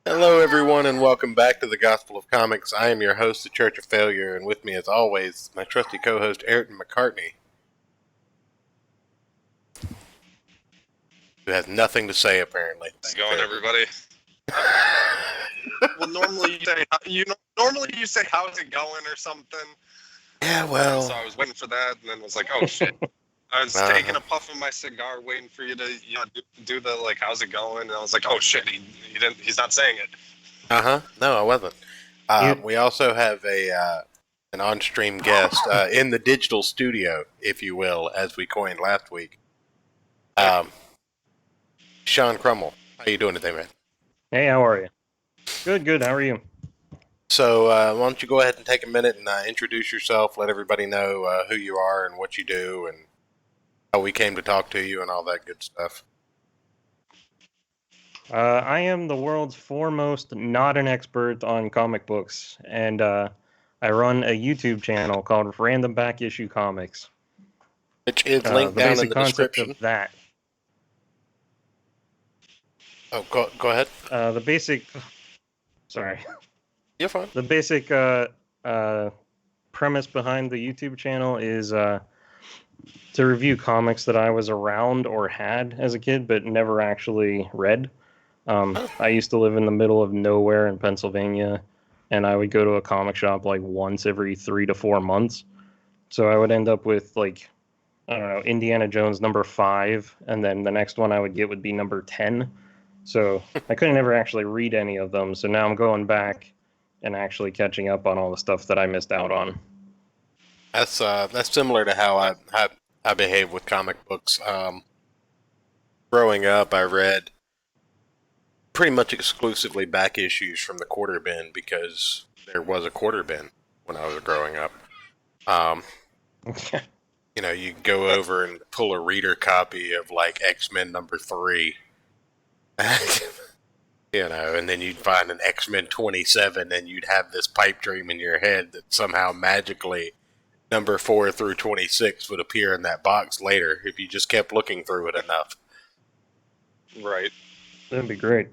Hello, everyone, and welcome back to the Gospel of Comics. I am your host, the Church of Failure, and with me, as always, my trusty co-host, Ayrton McCartney, who has nothing to say, apparently. How's it going, everybody? Well, normally you say how's it going or something. Yeah, well. So I was waiting for that, and then was like, oh shit. I was taking a puff of my cigar, waiting for you to do the like how's it going, and I was like, oh shit, he's not saying it. No, I wasn't. We also have an on-stream guest in the digital studio, if you will, as we coined last week. Sean Krummel, how you doing today, man? Hey, how are you? Good. How are you? So, why don't you go ahead and take a minute and introduce yourself, let everybody know who you are and what you do, and how we came to talk to you and all that good stuff. I am the world's foremost not an expert on comic books, and I run a YouTube channel called Random Back Issue Comics. Which is linked down in the description. Of that. Oh, go ahead. The basic... Sorry. You're fine. The basic premise behind the YouTube channel is to review comics that I was around or had as a kid, but never actually read. I used to live in the middle of nowhere in Pennsylvania, and I would go to a comic shop like once every 3 to 4 months. So I would end up with like, I don't know, Indiana Jones #5, and then the next one I would get would be number 10. So I couldn't ever actually read any of them. So now I'm going back and actually catching up on all the stuff that I missed out on. That's similar to how I behave with comic books. Growing up, I read pretty much exclusively back issues from the quarter bin because there was a quarter bin when I was growing up. You know, you go over and pull a reader copy of like X-Men #3. You know, and then you'd find an X-Men 27 and you'd have this pipe dream in your head that somehow magically #4 through 26 would appear in that box later if you just kept looking through it enough. Right. That'd be great.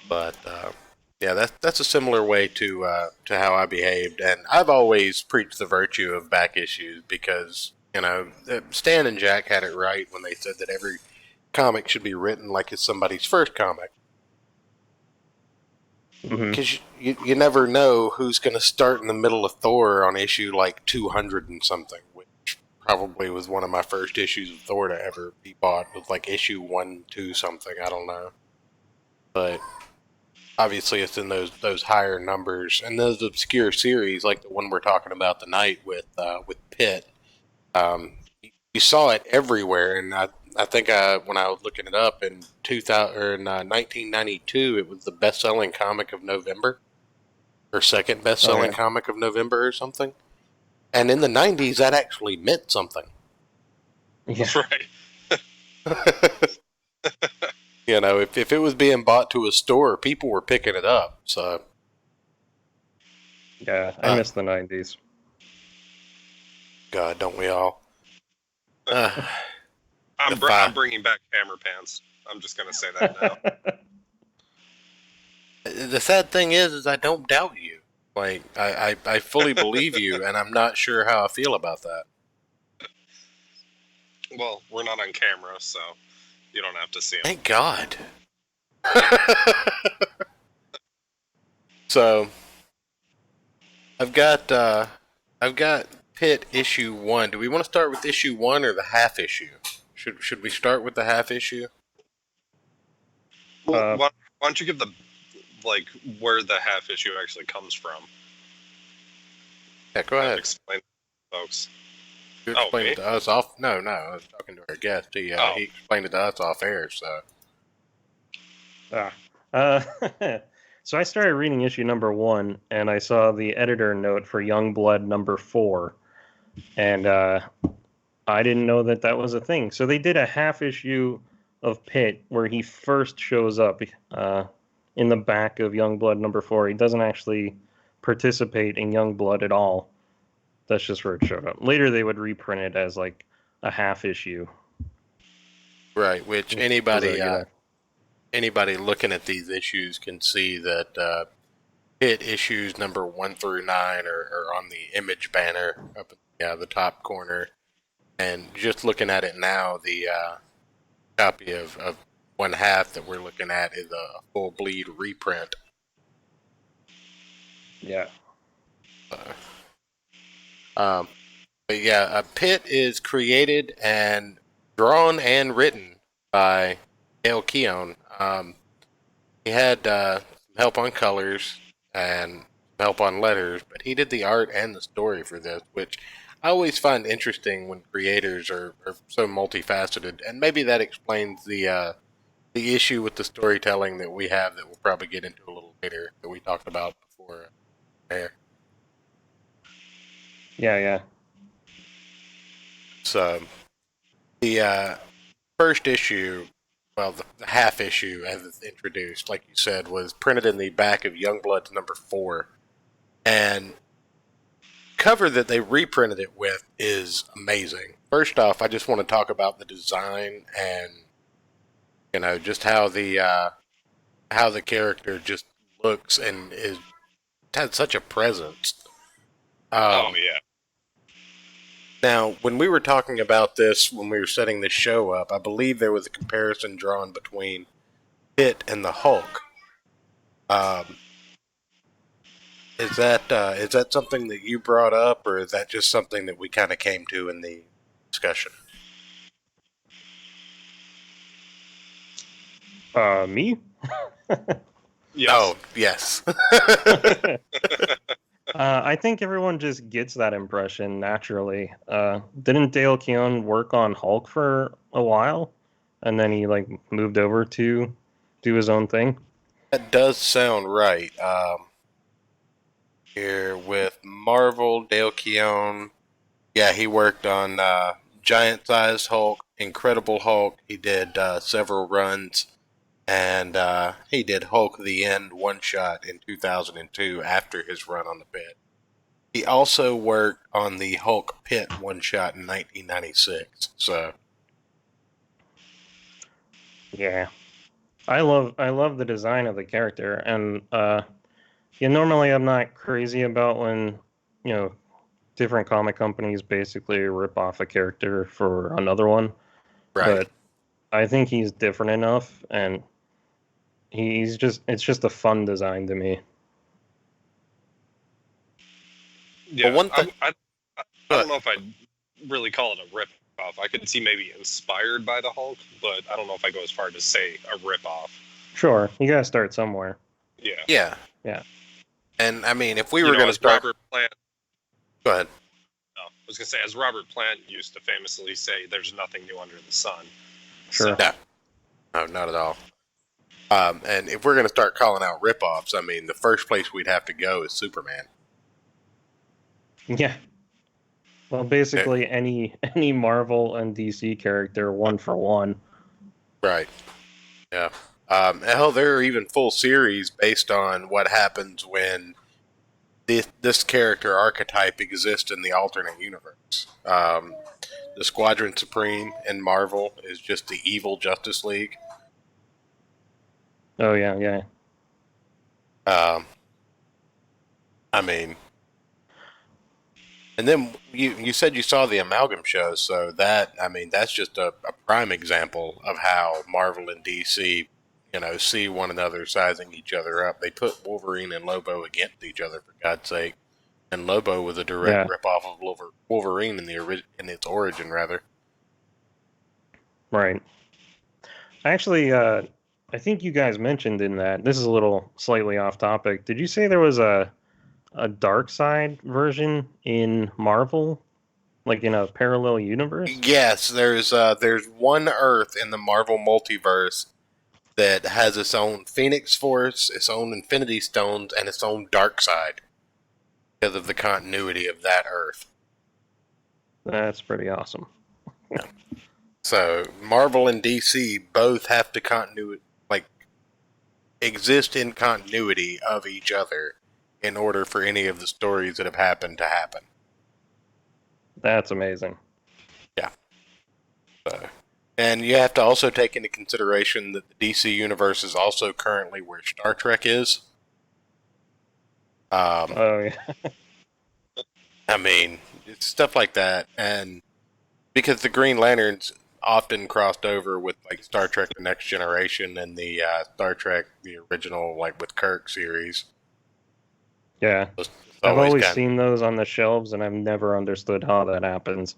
But, yeah, that's a similar way to how I behaved, and I've always preached the virtue of back issues because, you know, Stan and Jack had it right when they said that every comic should be written like it's somebody's first comic. Because you never know who's going to start in the middle of Thor on issue like 200 and something, which probably was one of my first issues of Thor to ever be bought. It was like issue 1, 2 something, I don't know. But obviously it's in those higher numbers, and those obscure series like the one we're talking about tonight with Pitt. You saw it everywhere, and I think when I was looking it up in 1992, it was the best-selling comic of November, or second best-selling comic of November or something. And in the 90s, that actually meant something. Yeah. Right. You know, if it was being bought to a store, people were picking it up. So. Yeah, I miss the 90s. God, don't we all? I'm bringing back Hammer Pants. I'm just going to say that now. The sad thing is I don't doubt you. Like, I fully believe you, and I'm not sure how I feel about that. Well, we're not on camera, so you don't have to see them. Thank God. So, I've got Pitt issue 1. Do we want to start with issue 1 or the half issue? Should we start with the half issue? Well, why don't you give where the half issue actually comes from? Yeah, go ahead. Explain, folks. You Oh, explained me? it to us off. No, I was talking to our guest. He Oh. he explained it to us off air. So Ah. Uh, so I started reading issue number 1, and I saw the editor note for Youngblood number 4, and I didn't know that that was a thing. So they did a half issue of Pitt where he first shows up in the back of Youngblood number 4. He doesn't actually participate in Youngblood at all. That's just where it showed up. Later they would reprint it as like a half issue. right, which As anybody a, anybody looking at these issues can see that Pitt issues number 1 through 9 are on the image banner up in the top corner. And just looking at it now, the copy of one half that we're looking at is a full bleed reprint. yeah. But yeah, Pitt is created and drawn and written by Dale Keown. He had some help on colors and help on letters, but he did the art and the story for this, which I always find interesting when creators are so multifaceted, and maybe that explains the issue with the storytelling that we have that we'll probably get into a little later that we talked about before air. Yeah. So the first issue, well, the half issue as it's introduced, like you said, was printed in the back of Youngblood's number 4, and cover that they reprinted it with is amazing. First off, I just want to talk about the design and just how the character just looks and has such a presence. Oh yeah. Now, when we were talking about this, when we were setting this show up, I believe there was a comparison drawn between Pitt and the Hulk. Is that something that you brought up, or is that just something that we kind of came to in the discussion? Me? Yes. Oh, yes. I think everyone just gets that impression naturally. Didn't Dale Keown work on Hulk for a while, and then he like moved over to do his own thing? That does sound right. Here with Marvel, Dale Keown. Yeah, he worked on Giant Size Hulk, Incredible Hulk. He did several runs, and he did Hulk the End one shot in 2002 after his run on the Pit. He also worked on the Hulk Pit one shot in 1996. So Yeah, I love the design of the character, and normally I'm not crazy about when different comic companies basically rip off a character for another one, right. but I think he's different enough, and it's just a fun design to me. Yeah. Well, one thing. I don't know if I'd really call it a rip off. I could see maybe inspired by the Hulk, but I don't know if I go as far to say a rip off. Sure, you gotta start somewhere. Yeah. Yeah. And I mean, if we were going to start, Robert Plant. go ahead. No, I was gonna say, as Robert Plant used to famously say, "There's nothing new under the sun." Sure. So, no, not at all. And if we're going to start calling out rip-offs, I mean, the first place we'd have to go is Superman. Yeah. Well, basically any Marvel and DC character, one for one. Right. Yeah. Hell, there are even full series based on what happens when this character archetype exists in the alternate universe. The Squadron Supreme in Marvel is just the evil Justice League. Oh yeah. I mean, and then you said you saw the Amalgam show, so that's just a prime example of how Marvel and DC, see one another sizing each other up. They put Wolverine and Lobo against each other, for God's sake, and Lobo was a direct ripoff of Wolverine in its origin, rather. Right. Actually, I think you guys mentioned in that, this is a little slightly off topic. Did you say there was a dark side version in Marvel? Like in a parallel universe? Yes, there's one Earth in the Marvel multiverse that has its own Phoenix Force, its own Infinity Stones, and its own dark side because of the continuity of that Earth. That's pretty awesome. So Marvel and DC both have to exist in continuity of each other in order for any of the stories that have happened to happen. That's amazing. Yeah. So, and you have to also take into consideration that the DC universe is also currently where Star Trek is. Oh yeah. I mean, it's stuff like that, and because the Green Lanterns often crossed over with like Star Trek: The Next Generation and the Star Trek the original like with Kirk series. Yeah. It's I've always kind seen those on the shelves, and I've never understood how that happens.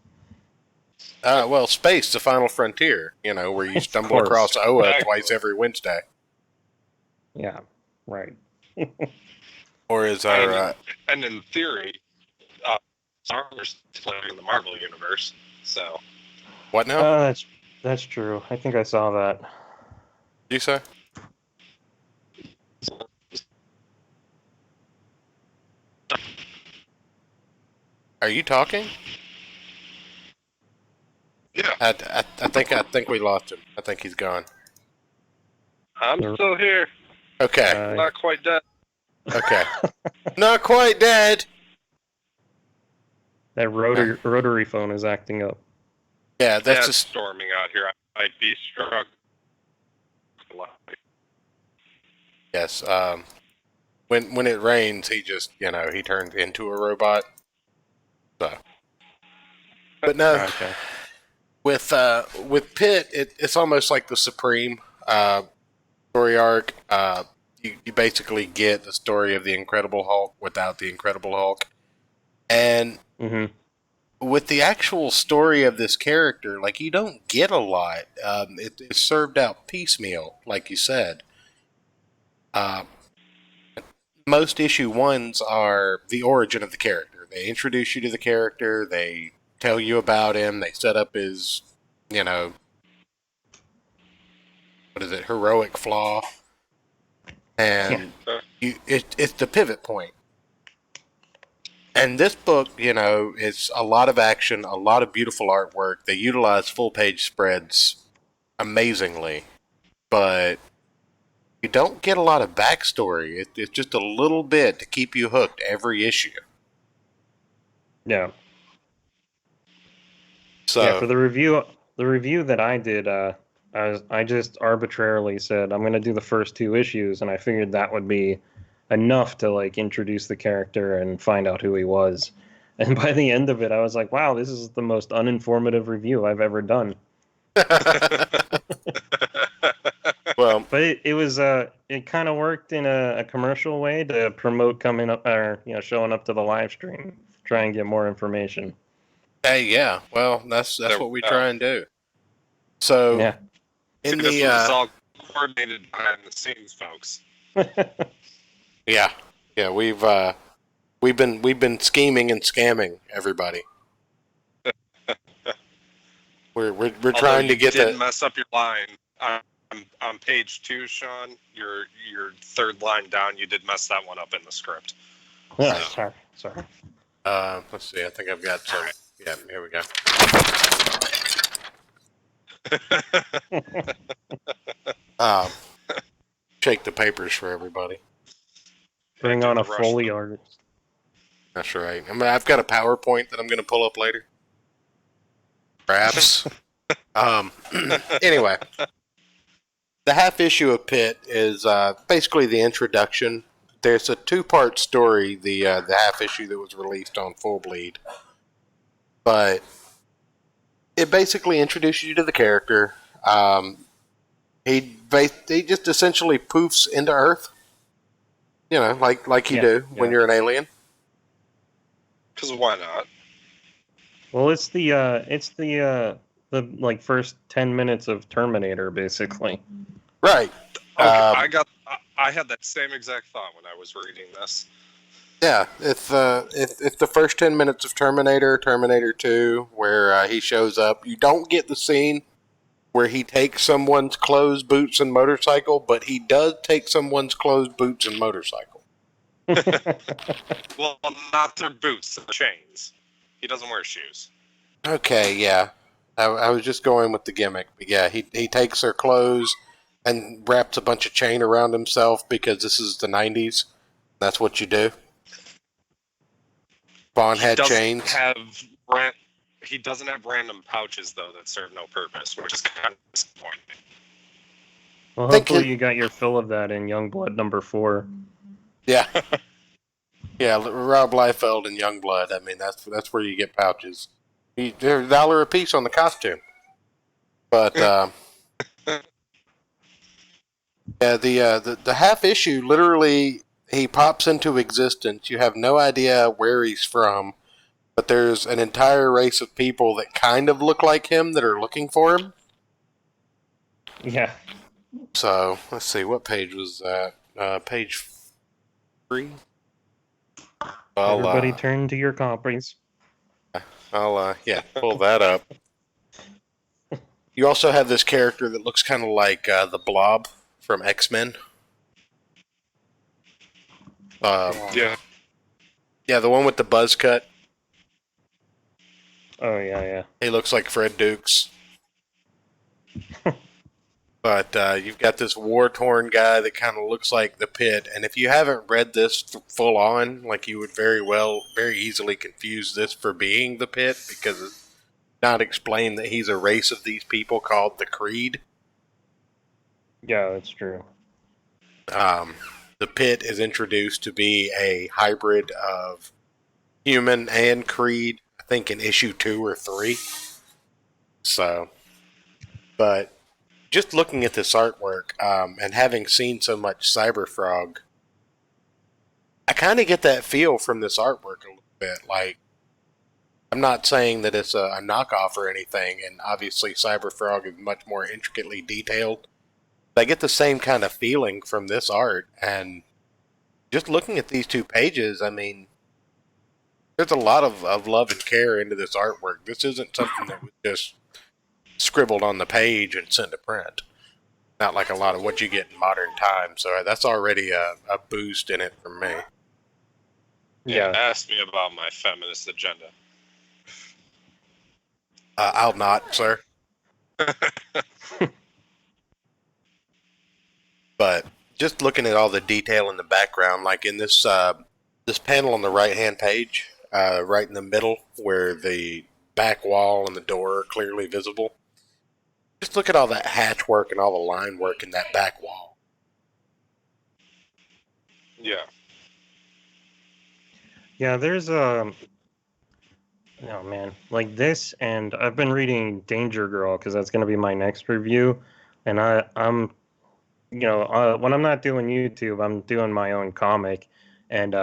well, Space: The Final Frontier. You know, where you Of stumble course. across Oa Exactly. twice every Wednesday, Yeah. Right. or is our And in theory, Star Wars is playing in the Marvel universe. So what now? That's true. I think I saw that. You say? Are you talking? yeah, I think we lost him. I think he's gone. I'm still here. Okay. I'm not quite dead. Okay. Not quite dead. That rotary phone is acting up. Yeah, that's It's just storming out here. I might be struck. yes. When it rains, he just he turns into a robot. So, but no, Okay. with Pitt, it's almost like the Supreme story arc. You basically get the story of the Incredible Hulk without the Incredible Hulk, and Mm-hmm. with the actual story of this character, like you don't get a lot. It's served out piecemeal, like you said. Uh, most issue ones are the origin of the character. They introduce you to the character. They tell you about him. They set up his, what is it, heroic flaw, and it's the pivot point. And this book, it's a lot of action, a lot of beautiful artwork. They utilize full page spreads amazingly, but you don't get a lot of backstory. It's just a little bit to keep you hooked every issue. Yeah. So Yeah. For the review that I did, I just arbitrarily said I'm going to do the first 2 issues, and I figured that would be enough to like introduce the character and find out who he was. And by the end of it, I was like, wow, this is the most uninformative review I've ever done. well, But it was it kind of worked in a commercial way to promote coming up or showing up to the live stream, try and get more information. hey, yeah. Well, that's There what we we go. try and do. So Yeah. in This the was all coordinated behind the scenes, folks. yeah, we've been scheming and scamming everybody. We're trying to get you did the mess up your line on page 2, Sean. Your third line down. You did mess that one up in the script. Sorry. let's see. I think I've got some. All right. Yeah, here we go. Shake the papers for everybody. Bring Yeah, on a don't rush Foley them. artist. That's right. I mean, I've got a PowerPoint that I'm going to pull up later. Perhaps. Anyway, the half issue of Pitt is basically the introduction. There's a 2-part story, the half issue that was released on Full Bleed, but it basically introduces you to the character. He just essentially poofs into Earth, like you do when you're an alien. Because why not? Well, it's the like first 10 minutes of Terminator, basically. Right. Okay, I had that same exact thought when I was reading this. Yeah, it's the first 10 minutes of Terminator 2, where he shows up. You don't get the scene where he takes someone's clothes, boots, and motorcycle, but he does take someone's clothes, boots, and motorcycle. Well, not their boots, the chains. He doesn't wear shoes. Okay, yeah. I was just going with the gimmick, but yeah, he takes their clothes and wraps a bunch of chain around himself because this is the 90s. That's what you do. Bond had chains. He doesn't have random pouches though that serve no purpose, which is kind of disappointing. Well, Think hopefully it- you got your fill of that in Youngblood number 4. Yeah, yeah. Rob Liefeld and Youngblood. I mean, that's where you get pouches. They're $1 a piece on the costume. But yeah, the half issue literally he pops into existence. You have no idea where he's from, but there's an entire race of people that kind of look like him that are looking for him. Yeah. So let's see, what page was that? Page 3. Everybody turn to your copies. I'll pull that up. You also have this character that looks kind of like the Blob from X-Men. Yeah. Yeah, the one with the buzz cut. Oh, yeah. He looks like Fred Dukes. But you've got this war-torn guy that kind of looks like the Pitt, and if you haven't read this full on, like you would very easily confuse this for being the Pitt, because it's not explained that he's a race of these people called the Creed. Yeah, that's true. The Pitt is introduced to be a hybrid of human and Creed, I think in issue 2 or 3. So, but just looking at this artwork and having seen so much Cyberfrog, I kind of get that feel from this artwork a little bit. Like, I'm not saying that it's a knockoff or anything, and obviously Cyberfrog is much more intricately detailed. But I get the same kind of feeling from this art, and just looking at these 2 pages, I mean, there's a lot of love and care into this artwork. This isn't something that was just scribbled on the page and sent to print. Not like a lot of what you get in modern times. So that's already a boost in it for me. Yeah. Ask me about my feminist agenda. I'll not, sir. But just looking at all the detail in the background, like in this this panel on the right-hand page, right in the middle, where the back wall and the door are clearly visible. Just look at all that hatch work and all the line work in that back wall. Yeah. Yeah, there's oh man, like this, and I've been reading Danger Girl because that's going to be my next review, and I'm when I'm not doing YouTube, I'm doing my own comic, and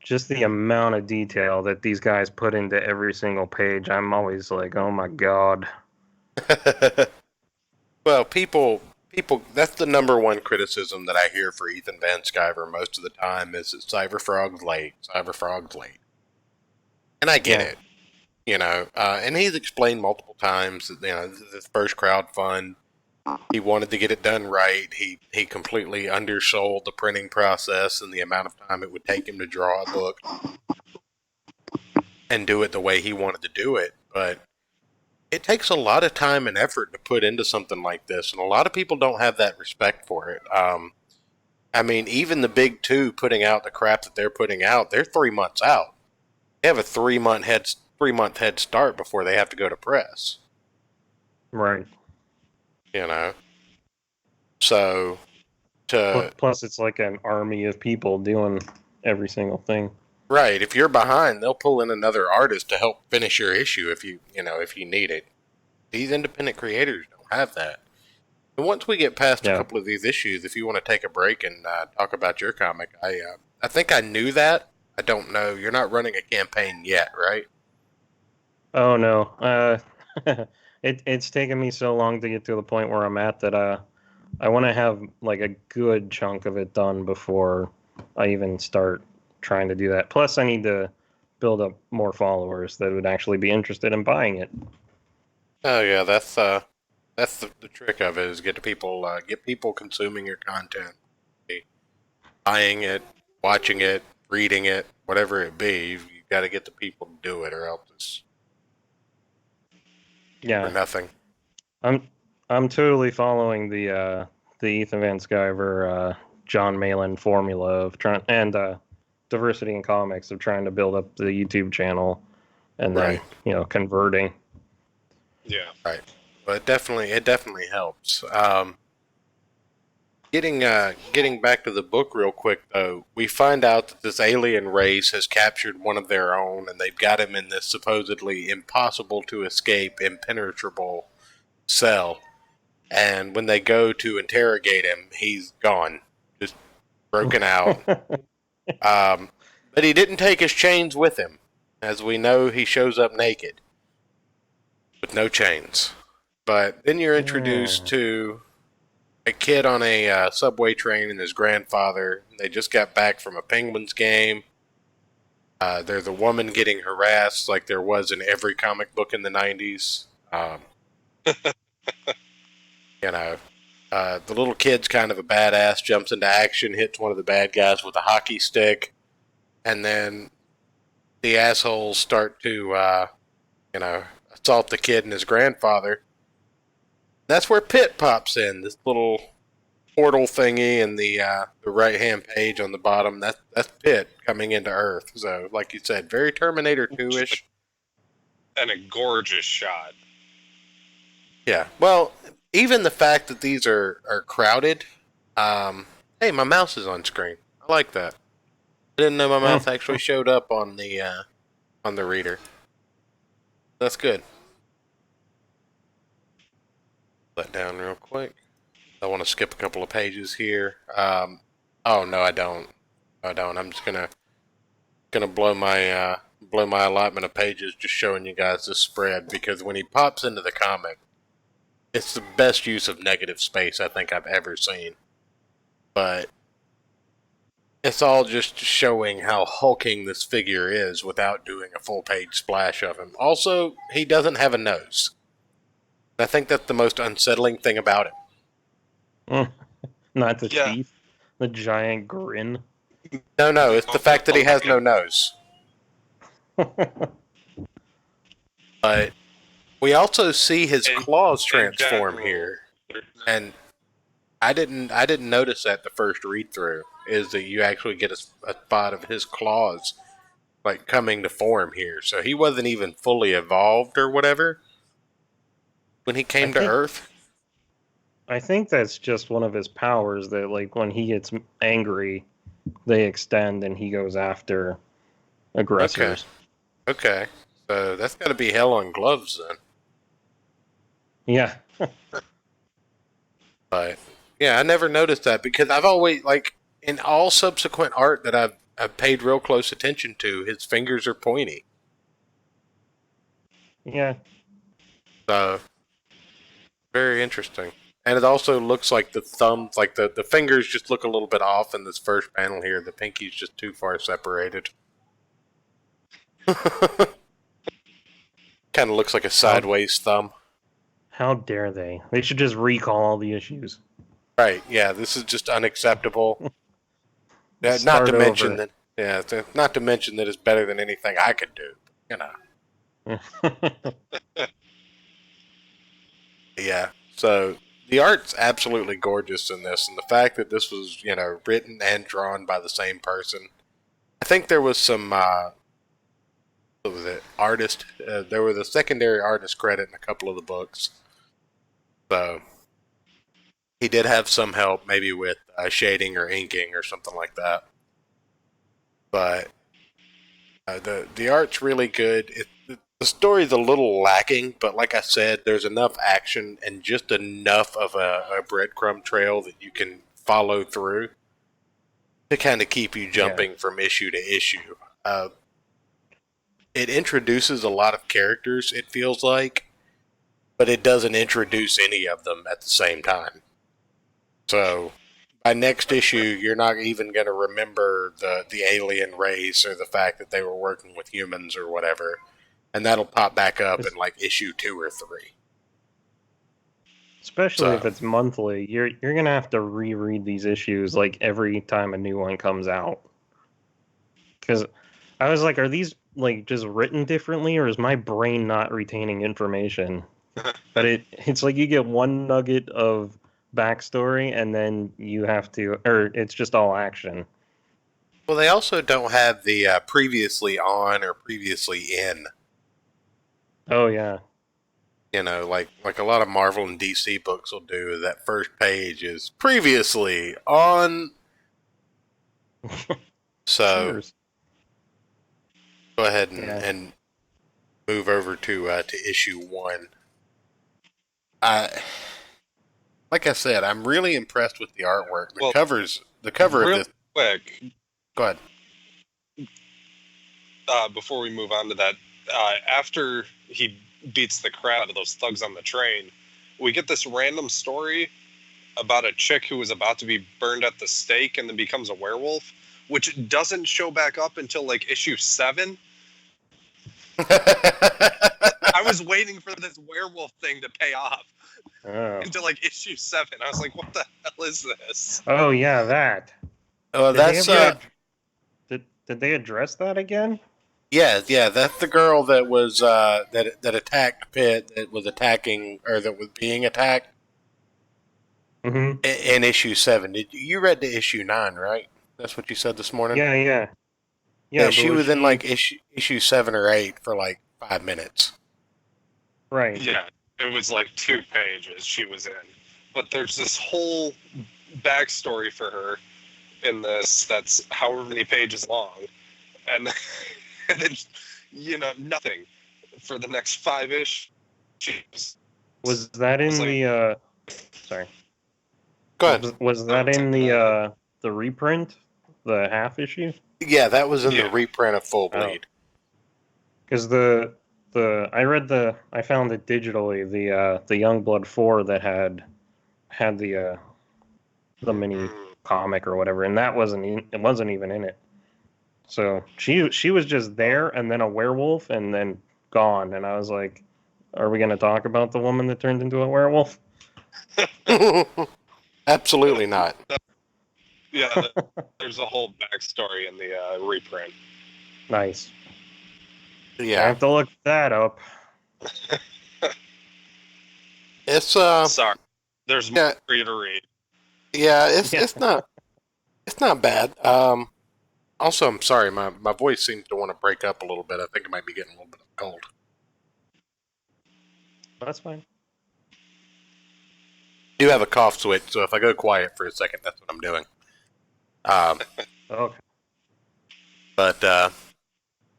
just the amount of detail that these guys put into every single page, I'm always like, oh my god. Well, people, that's the number one criticism that I hear for Ethan Van Sciver most of the time is that Cyberfrog's late. And I get it, and he's explained multiple times that, this first crowdfund, he wanted to get it done right. He completely undersold the printing process and the amount of time it would take him to draw a book and do it the way he wanted to do it. But it takes a lot of time and effort to put into something like this, and a lot of people don't have that respect for it. I mean, even the big 2 putting out the crap that they're putting out, they're 3 months out. They have a 3-month head start before they have to go to press. Right. So plus it's like an army of people doing every single thing. Right, if you're behind, they'll pull in another artist to help finish your issue if you need it. These independent creators don't have that. And once we get past a couple of these issues, if you want to take a break and talk about your comic, I think I knew that. I don't know. You're not running a campaign yet, right? Oh no. It's taken me so long to get to the point where I'm at that I want to have like a good chunk of it done before I even start trying to do that. Plus, I need to build up more followers that would actually be interested in buying it. Oh yeah, that's the trick of it, is get people consuming your content, buying it, watching it, reading it, whatever it be. You've got to get the people to do it, or else it's for nothing. I'm totally following the Ethan Van Sciver, John Malin formula of trying, and Diversity in Comics, of trying to build up the YouTube channel and then converting. Yeah. Right. But it definitely helps. Getting back to the book real quick, though, we find out that this alien race has captured one of their own, and they've got him in this supposedly impossible to escape, impenetrable cell. And when they go to interrogate him, he's gone, just broken out. But he didn't take his chains with him. As we know, he shows up naked with no chains. But then you're introduced to a kid on a subway train and his grandfather. They just got back from a Penguins game. There's a woman getting harassed like there was in every comic book in the 90s. The little kid's kind of a badass, jumps into action, hits one of the bad guys with a hockey stick, and then the assholes start to, assault the kid and his grandfather. That's where Pitt pops in, this little portal thingy in the right-hand page on the bottom. That's Pitt coming into Earth. So, like you said, very Terminator 2-ish. And a gorgeous shot. Yeah, well, even the fact that these are crowded. Hey, my mouse is on screen. I like that. I didn't know my mouse actually showed up on the reader. That's good. Let down real quick. I want to skip a couple of pages here. Oh no, I don't. I'm just gonna blow my allotment of pages, just showing you guys this spread, because when he pops into the comic, it's the best use of negative space I think I've ever seen. But it's all just showing how hulking this figure is without doing a full page splash of him. Also, he doesn't have a nose. I think that's the most unsettling thing about him. Not the teeth, the giant grin. No, it's the fact that he has no nose. But we also see his claws transform here, and I didn't notice that the first read through, is that you actually get a spot of his claws like coming to form here. So he wasn't even fully evolved or whatever when he came to Earth. I think that's just one of his powers, that like when he gets angry, they extend and he goes after aggressors. Okay. So that's got to be hell on gloves then. Yeah. But yeah, I never noticed that, because I've always, like, in all subsequent art that I've paid real close attention to, his fingers are pointy. Yeah. So very interesting. And it also looks like the thumbs, like the fingers just look a little bit off in this first panel here. The pinky's just too far separated. Kind of looks like a sideways thumb. How dare they? They should just recall all the issues. Right, yeah, this is just unacceptable. Not to mention that it's better than anything I could do, you know. Yeah, so the art's absolutely gorgeous in this, and the fact that this was, written and drawn by the same person. I think there was some, what was it, artist, there was a secondary artist credit in a couple of the books. So he did have some help, maybe with shading or inking or something like that. But the art's really good. The story's a little lacking, but like I said, there's enough action and just enough of a breadcrumb trail that you can follow through to kind of keep you jumping from issue to issue. It introduces a lot of characters, it feels like, but it doesn't introduce any of them at the same time. So by next issue, you're not even going to remember the alien race or the fact that they were working with humans or whatever, and that'll pop back up in like issue 2 or 3. Especially if it's monthly, you're gonna have to reread these issues like every time a new one comes out. Because I was like, are these like just written differently, or is my brain not retaining information? But it's like you get one nugget of backstory, and then you have to, or it's just all action. Well, they also don't have the previously on or previously in. Oh yeah. You know, like a lot of Marvel and DC books will do. That first page is previously on. So Cheers. go ahead Yeah. and move over to issue 1. Like I said, I'm really impressed with the artwork. The cover of real this. quick, Go ahead. before we move on to that, after he beats the crap out of those thugs on the train, we get this random story about a chick who was about to be burned at the stake and then becomes a werewolf, which doesn't show back up until like issue 7. I was waiting for this werewolf thing to pay off until like issue 7. I was like, what the hell is this? Oh yeah, that. Oh, that's Did they address that again? yeah. That's the girl that was that attacked Pitt, that was attacking or that was being attacked. Mm-hmm. In issue 7. You read to issue 9, right? That's what you said this morning? Yeah. Yeah, she was in like issue 7 or 8 for like 5 minutes. Right. Yeah, it was like 2 pages she was in. But there's this whole backstory for her in this that's however many pages long. And then, nothing for the next 5-ish. Was that in the sorry. Go ahead. Was that in the reprint? The half issue? Yeah, that was in the reprint of Full Bleed. Because I found it digitally, the Youngblood 4 that had the mini comic or whatever, and it wasn't even in it. So she was just there, and then a werewolf, and then gone. And I was like, are we going to talk about the woman that turned into a werewolf? Absolutely not. Yeah, there's a whole backstory in the reprint. Nice. Yeah, I have to look that up. It's Sorry, there's more for you to read. Yeah, it's not bad. Also, I'm sorry, my voice seems to want to break up a little bit. I think it might be getting a little bit of a cold. That's fine. I do have a cough switch, so if I go quiet for a second, that's what I'm doing. Okay. But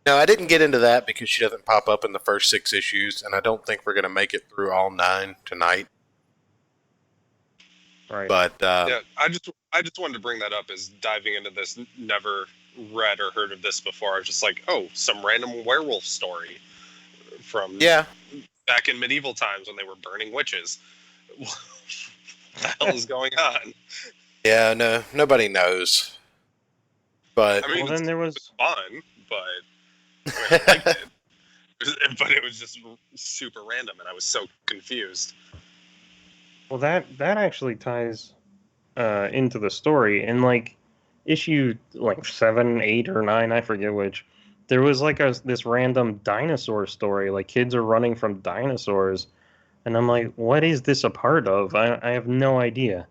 no, I didn't get into that because she doesn't pop up in the first 6 issues, and I don't think we're going to make it through all 9 tonight. Right. But yeah, I just wanted to bring that up as diving into this. Never read or heard of this before. I was just like, oh, some random werewolf story from back in medieval times when they were burning witches. What the hell is going on? Yeah, no, nobody knows. But I mean, then there was fun, but I liked it. But it was just super random, and I was so confused. Well, that actually ties into the story. In like issue like 7, 8, or 9, I forget which. There was like this random dinosaur story. Like kids are running from dinosaurs, and I'm like, what is this a part of? I have no idea.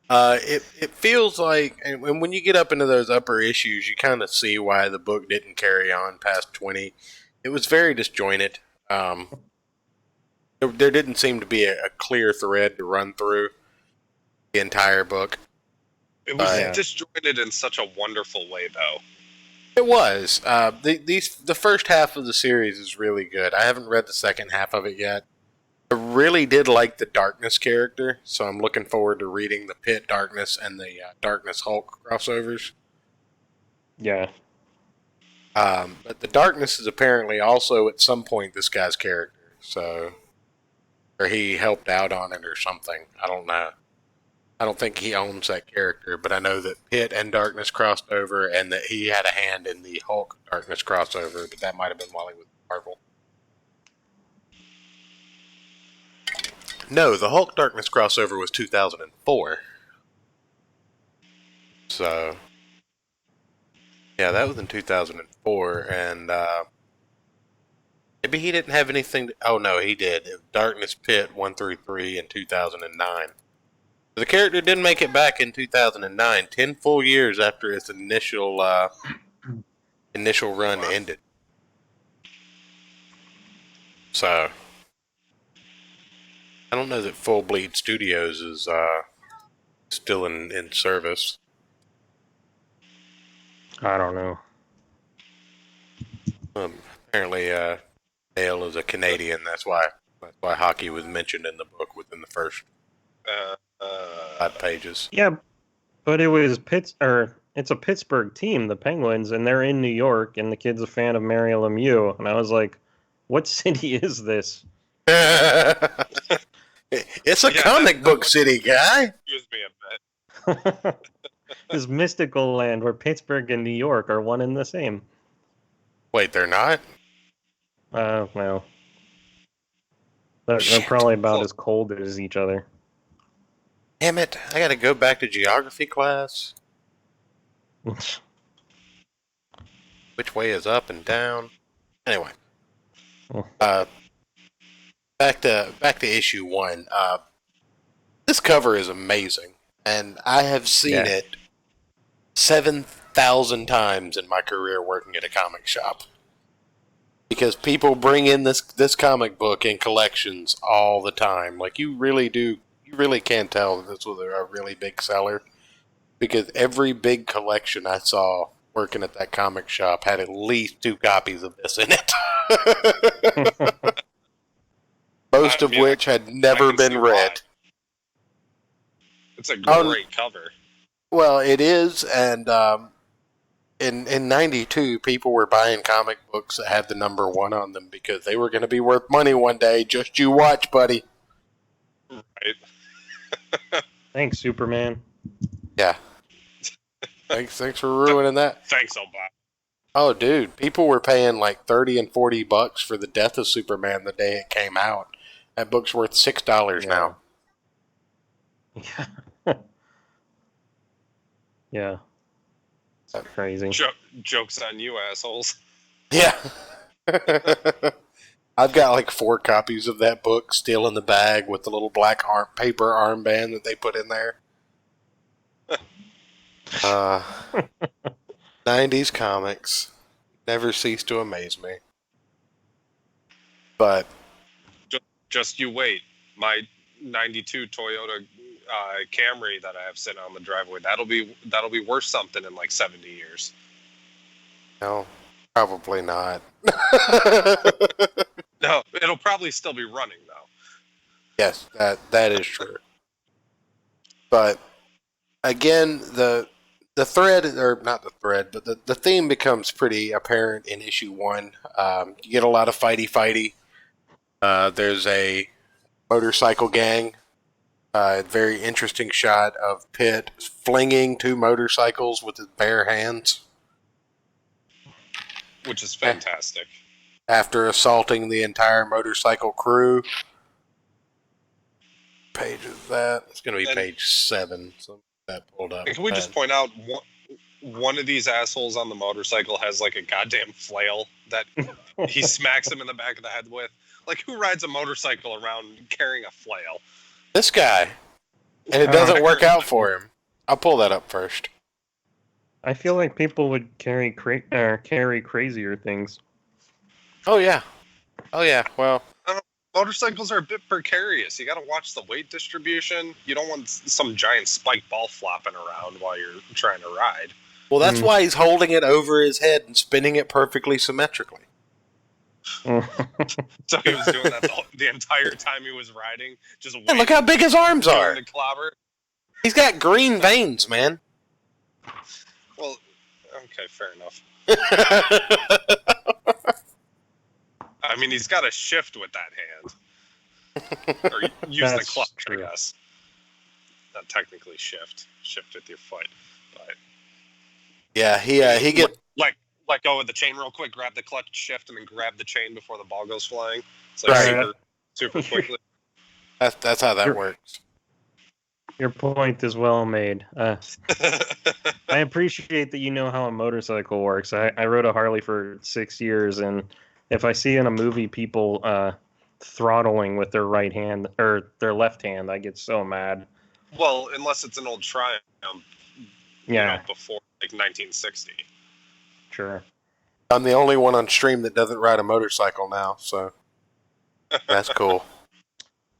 It feels like, and when you get up into those upper issues, you kind of see why the book didn't carry on past 20. It was very disjointed. There didn't seem to be a clear thread to run through the entire book. It was disjointed in such a wonderful way, though. It was. The first half of the series is really good. I haven't read the second half of it yet. I really did like the Darkness character, so I'm looking forward to reading the Pitt Darkness and the Darkness Hulk crossovers. Yeah. But the Darkness is apparently also at some point this guy's character, so or he helped out on it or something. I don't know. I don't think he owns that character, but I know that Pitt and Darkness crossed over, and that he had a hand in the Hulk Darkness crossover. But that might have been while he was Marvel. No, the Hulk Darkness crossover was 2004. So, yeah, that was in 2004, and maybe he didn't have anything. Oh no, he did. Darkness Pit 1 through 3 in 2009. The character didn't make it back in 2009, 10 full years after its initial run ended. So, I don't know that Full Bleed Studios is still in service. I don't know. Apparently, Dale is a Canadian. That's why hockey was mentioned in the book within the first 5 pages. Yeah, but it was it's a Pittsburgh team, the Penguins, and they're in New York, and the kid's a fan of Mario Lemieux, and I was like, "What city is this?" It's a comic book city, guy. Excuse me a bit. This mystical land where Pittsburgh and New York are one and the same. Wait, they're not? Well, they're probably about as cold as each other. Damn it! I got to go back to geography class. Which way is up and down? Anyway, back to issue 1. This cover is amazing, and I have seen it 7,000 times in my career working at a comic shop. Because people bring in this comic book in collections all the time. Like, you really can tell that this was a really big seller. Because every big collection I saw working at that comic shop had at least 2 copies of this in it. Most of which had never been read. It's a great cover. Well, it is, and in 92, people were buying comic books that had the number 1 on them because they were going to be worth money one day. Just you watch, buddy. Right. Thanks, Superman. Yeah. Thanks for ruining that. Thanks, Obama. Oh, dude, people were paying like $30 and $40 for the Death of Superman the day it came out. That book's worth $6 now. Yeah. Yeah. It's crazy. Joke's on you, assholes. Yeah. I've got like 4 copies of that book still in the bag with the little black paper armband that they put in there. 90s comics never cease to amaze me. But just you wait. My 92 Toyota Camry that I have sitting on the driveway, that'll be worth something in like 70 years. no, probably not. No, it'll probably still be running though. Yes, that is true. But again, the thread, or not the thread, but the theme becomes pretty apparent in issue 1. You get a lot of fighty. There's a motorcycle gang. A very interesting shot of Pitt flinging 2 motorcycles with his bare hands. Which is fantastic. After assaulting the entire motorcycle crew. Page is that? It's going to be page 7. So that pulled up. Can we just point out one of these assholes on the motorcycle has like a goddamn flail that he smacks him in the back of the head with? Like, who rides a motorcycle around carrying a flail? This guy. And it doesn't work out for him. I'll pull that up first. I feel like people would carry crazier things. Oh, yeah. Well, motorcycles are a bit precarious. You got to watch the weight distribution. You don't want some giant spike ball flopping around while you're trying to ride. Well, that's why he's holding it over his head and spinning it perfectly symmetrically. So he was doing that the entire time he was riding. Just and look how big his arms are. To clobber. He's got green veins, man. Well, okay, fair enough. I mean, he's got a shift with that hand. Or use the That's clutch, true. I guess. Not technically shift with your foot, but Yeah, he like, get like let go of the chain real quick, grab the clutch, shift, and then grab the chain before the ball goes flying. It's like Right. super quickly. that's how that Your, works. your point is well made. I appreciate that you know how a motorcycle works. I rode a Harley for 6 years, and if I see in a movie people throttling with their right hand or their left hand, I get so mad. Well, unless it's an old Triumph, Yeah, before like 1960. sure. I'm the only one on stream that doesn't ride a motorcycle now, so that's cool.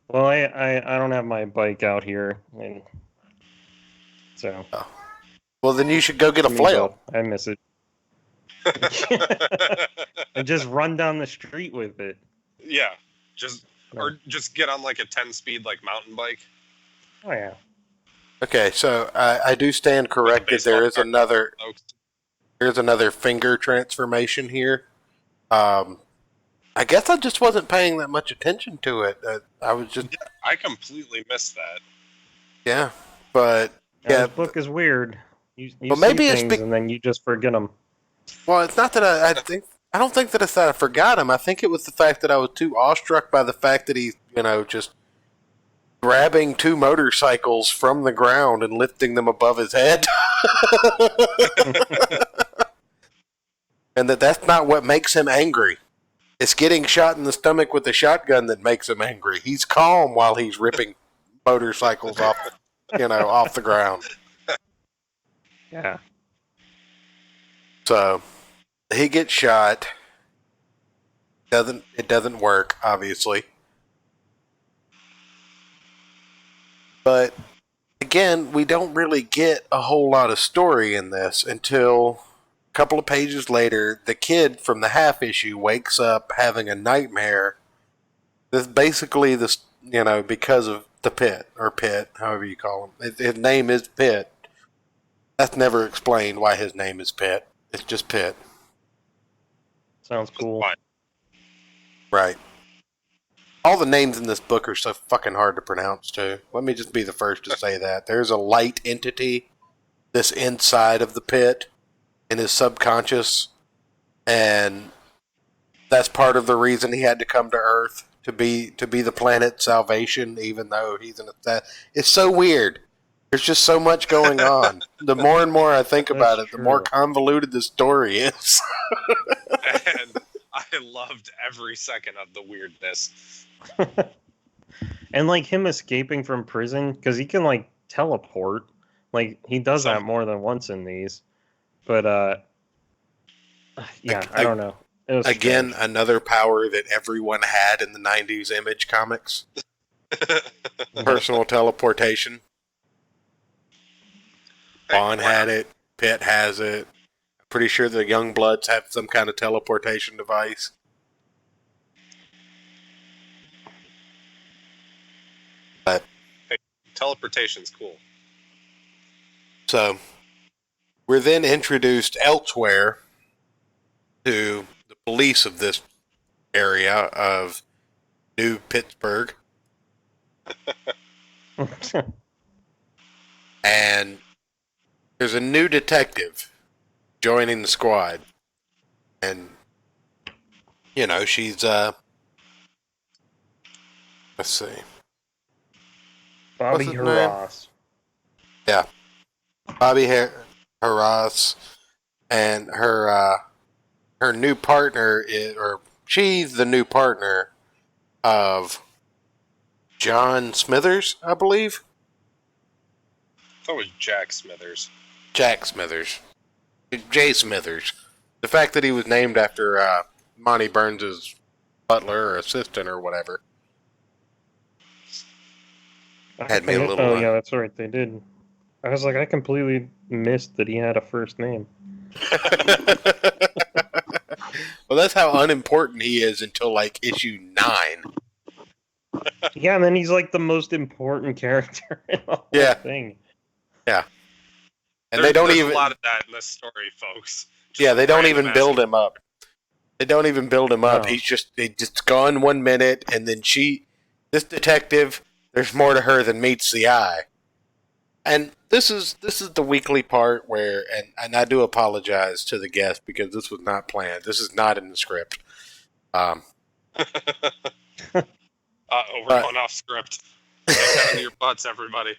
Well, I don't have my bike out here, and so Well, then you should go get a me flail. both. I miss it. And just run down the street with it. Yeah, or just get on like a 10-speed like mountain bike. Oh yeah. Okay, so I do stand corrected. There is another finger transformation here. I guess I just wasn't paying that much attention to it. I was just I completely missed that. yeah, but This book is weird. You Well, see maybe it's things and then you just forget them. well, it's not that I don't think that it's that I forgot him. I think it was the fact that I was too awestruck by the fact that he's just grabbing two motorcycles from the ground and lifting them above his head. And that's not what makes him angry. It's getting shot in the stomach with a shotgun that makes him angry. He's calm while he's ripping motorcycles off the ground. Yeah. So he gets shot. It doesn't work, obviously. But again, we don't really get a whole lot of story in this until a couple of pages later. The kid from the half issue wakes up having a nightmare. This basically because of the Pitt, however you call him. His name is Pitt. That's never explained why his name is Pitt. It's just Pitt. Sounds cool. Fine. Right. All the names in this book are so fucking hard to pronounce, too. Let me just be the first to say that. There's a light entity that's inside of the Pit in his subconscious, and that's part of the reason he had to come to Earth to be the planet's salvation, even though he's in it's so weird. There's just so much going on. The more and more I think about it, the more convoluted the story is. And I loved every second of the weirdness. And like him escaping from prison, because he can like teleport. Like he does that more than once in these. But yeah, I don't know. It was Again, strange. another power that everyone had in the 90s Image comics. Personal teleportation. Vaughn had it. Pitt has it. I'm pretty sure the Youngbloods have some kind of teleportation device. But Teleportation's cool. So we're then introduced elsewhere to the police of this area of New Pittsburgh. And there's a new detective joining the squad. And, she's, let's see. Bobby What's his name? Harras. Yeah. Bobby Harras. And her new partner she's the new partner of John Smithers, I believe. I thought it was Jack Smithers. Jack Smithers. Jay Smithers. The fact that he was named after Monty Burns' butler or assistant or whatever had me a little... Oh, yeah, that's right. They did. I was like, I completely missed that he had a first name. Well, that's how unimportant he is until, like, issue 9. Yeah, and then he's like the most important character in the whole thing. Yeah. And there's a lot of that in this story, folks. They don't even build him up. They don't even build him up. No. He's just gone 1 minute, and then this detective, there's more to her than meets the eye. And this is the weekly part where, and I do apologize to the guest because this was not planned. This is not in the script. We're going off script. Get down to your butts, everybody.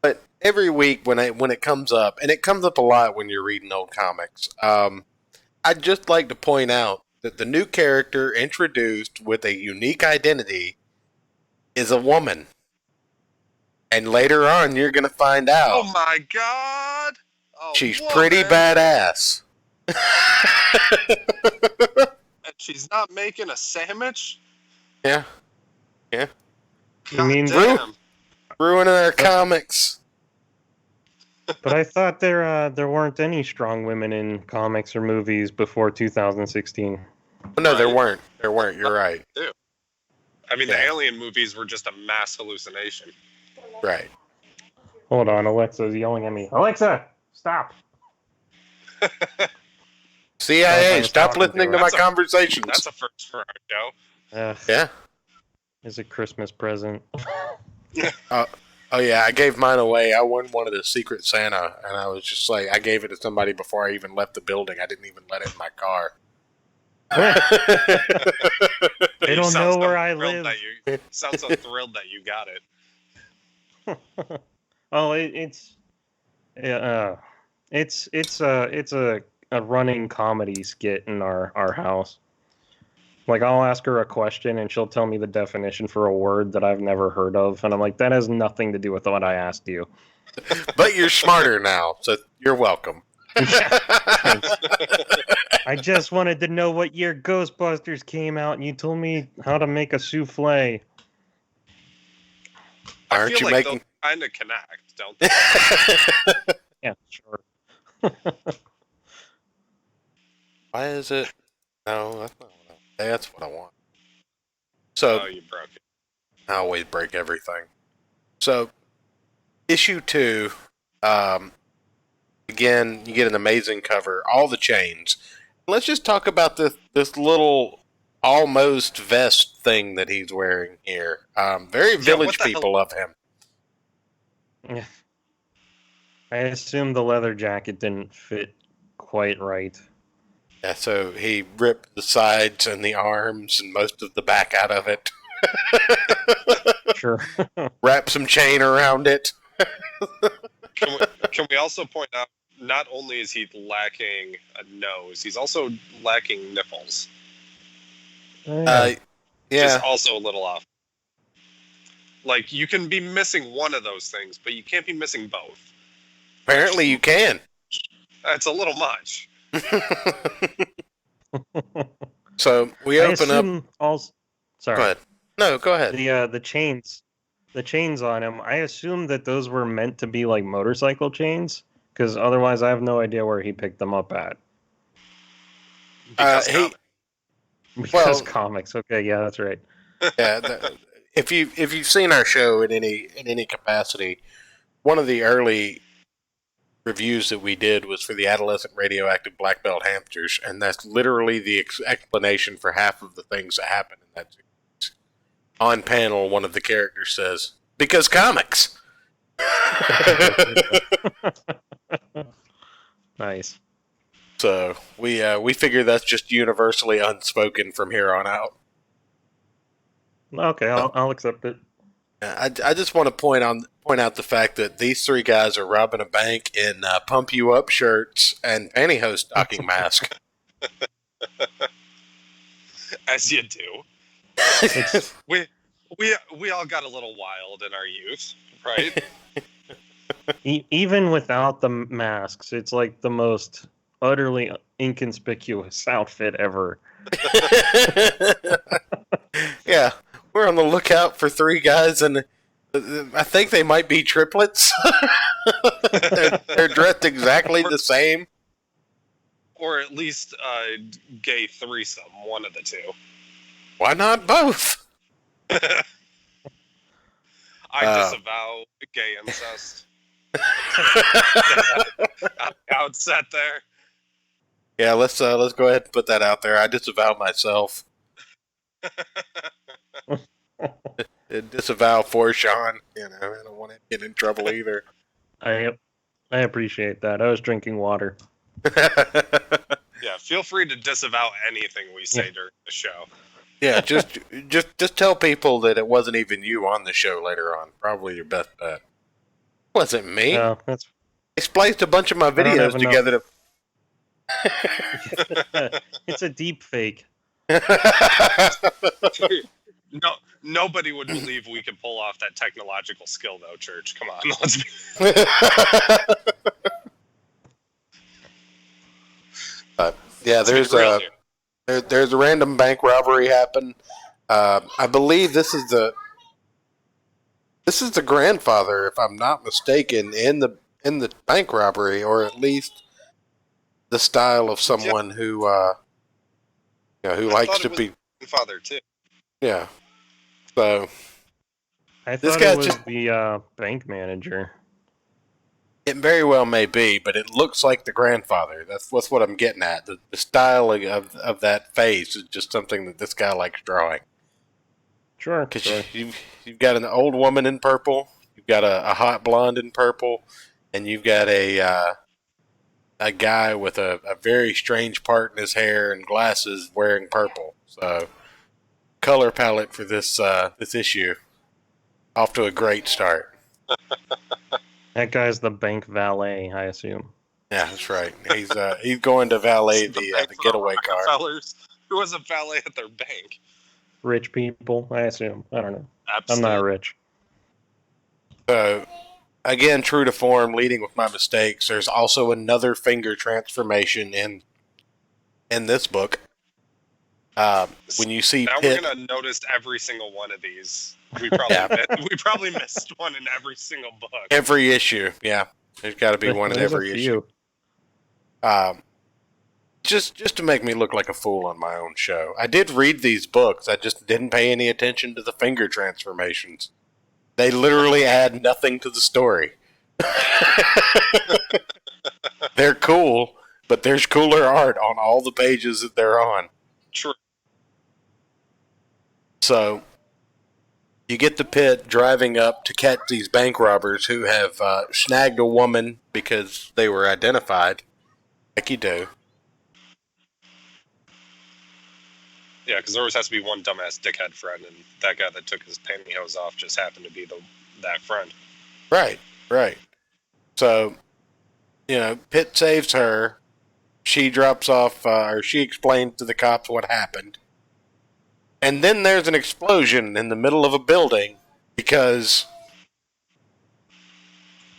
But every week when it comes up, and it comes up a lot when you're reading old comics, I'd just like to point out that the new character introduced with a unique identity is a woman. And later on, you're going to find out. Oh my god! She's pretty badass. And she's not making a sandwich? Yeah. You mean damn. Ruining our comics. But I thought there weren't any strong women in comics or movies before 2016. Oh, no, Right. there weren't. You're right. I mean, the Alien movies were just a mass hallucination. Right. Hold on, Alexa's yelling at me. Alexa, stop! CIA, stop listening to my conversations. That's a first for our show. Yeah. It's a Christmas present. Oh yeah, I gave mine away. I won one of the Secret Santa, and I was just like, I gave it to somebody before I even left the building. I didn't even let it in my car. They don't know where I live. Sounds so thrilled that you got it. Oh, it's a running comedy skit in our house. Like, I'll ask her a question and she'll tell me the definition for a word that I've never heard of, and I'm like, that has nothing to do with what I asked you. But you're smarter now, so you're welcome. I just wanted to know what year Ghostbusters came out, and you told me how to make a souffle. Aren't you making? They'll kind of connect, don't they? Yeah, sure. Why is it? No, that's not what that's what I want. So, you broke it. I always break everything. So, issue 2, again, you get an amazing cover, all the chains. Let's just talk about this little almost vest thing that he's wearing here. Very Village People of him. Yeah. I assume the leather jacket didn't fit quite right. Yeah, so he ripped the sides and the arms and most of the back out of it. Sure. Wrap some chain around it. Can we also point out, not only is he lacking a nose, he's also lacking nipples. Yeah. Just also a little off. Like, you can be missing one of those things, but you can't be missing both. Apparently you can. That's a little much. So we open up. Sorry. Go ahead. No, go ahead. The chains on him. I assume that those were meant to be like motorcycle chains, because otherwise I have no idea where he picked them up at. Because comics. Okay, yeah, that's right. Yeah, if you've seen our show in any capacity, one of the early reviews that we did was for the adolescent radioactive black belt hamsters, and that's literally the explanation for half of the things that happen in that series. On panel, one of the characters says, "Because comics." Nice. So we figure that's just universally unspoken from here on out. Okay, I'll accept it. I just want to point out the fact that these 3 guys are robbing a bank in pump you up shirts and pantyhose stocking mask. As you do. we all got a little wild in our youth, right? Even without the masks, it's like the most utterly inconspicuous outfit ever. Yeah. We're on the lookout for 3 guys, and I think they might be triplets. they're dressed exactly the same. Or at least gay threesome, one of the two. Why not both? I disavow gay incest. Outset there. Yeah, let's go ahead and put that out there. I disavow myself. Disavow for Sean. You know, I don't want to get in trouble either. I appreciate that. I was drinking water. Yeah, feel free to disavow anything we say during the show. Yeah, just tell people that it wasn't even you on the show later on. Probably your best bet. It wasn't me. No, that's. I spliced a bunch of my don't have videos together to. It's a deep fake. No, nobody would believe we could pull off that technological skill, though. Church, come on, let's be. Yeah, there's a random bank robbery happen. I believe this is the grandfather, if I'm not mistaken, in the bank robbery, or at least the style of someone who who likes to be Father too. Yeah. So I this thought guy's it was just the bank manager. it very well may be, but it looks like the grandfather. That's what I'm getting at. The style of that face is just something that this guy likes drawing. Sure. Because you've got an old woman in purple, you've got a hot blonde in purple, and you've got a guy with a very strange part in his hair and glasses wearing purple. So color palette for this issue off to a great start. That guy's the bank valet, I assume. Yeah, that's right. He's going to valet the getaway car. Rockefellers. Who was a valet at their bank? Rich people, I assume. I don't know. Absolutely. I'm not rich. So, again, true to form, leading with my mistakes. There's also another finger transformation in this book. When you see now Pitt, we're gonna notice every single one of these. We probably we probably missed one in every single book. Every issue, yeah. There's got to be one in every issue. Just to make me look like a fool on my own show. I did read these books. I just didn't pay any attention to the finger transformations. They literally add nothing to the story. They're cool, but there's cooler art on all the pages that they're on. True. So, you get the Pitt driving up to catch these bank robbers who have snagged a woman because they were identified, like you do. Yeah, because there always has to be one dumbass dickhead friend, and that guy that took his pantyhose off just happened to be that friend. Right. So, Pitt saves her. She drops off, or she explains to the cops what happened. And then there's an explosion in the middle of a building because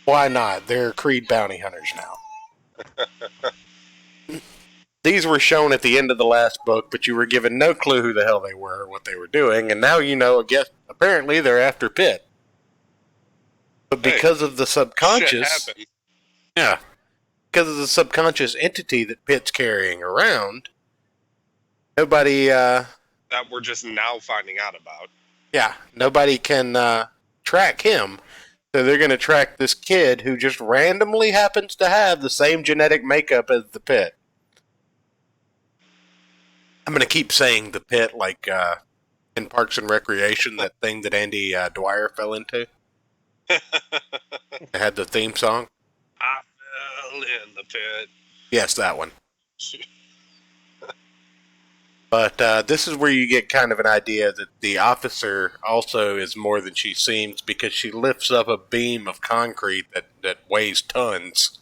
why not? They're Creed bounty hunters now. These were shown at the end of the last book, but you were given no clue who the hell they were or what they were doing, and now you know, I guess, apparently they're after Pitt. But because of the subconscious... Yeah. Because of the subconscious entity that Pitt's carrying around, nobody... that we're just now finding out about. Yeah, nobody can track him. So they're going to track this kid who just randomly happens to have the same genetic makeup as the Pitt. I'm going to keep saying the Pitt like in Parks and Recreation, that thing that Andy Dwyer fell into. It had the theme song. I fell in the pit. Yes, that one. But this is where you get kind of an idea that the officer also is more than she seems, because she lifts up a beam of concrete that weighs tons,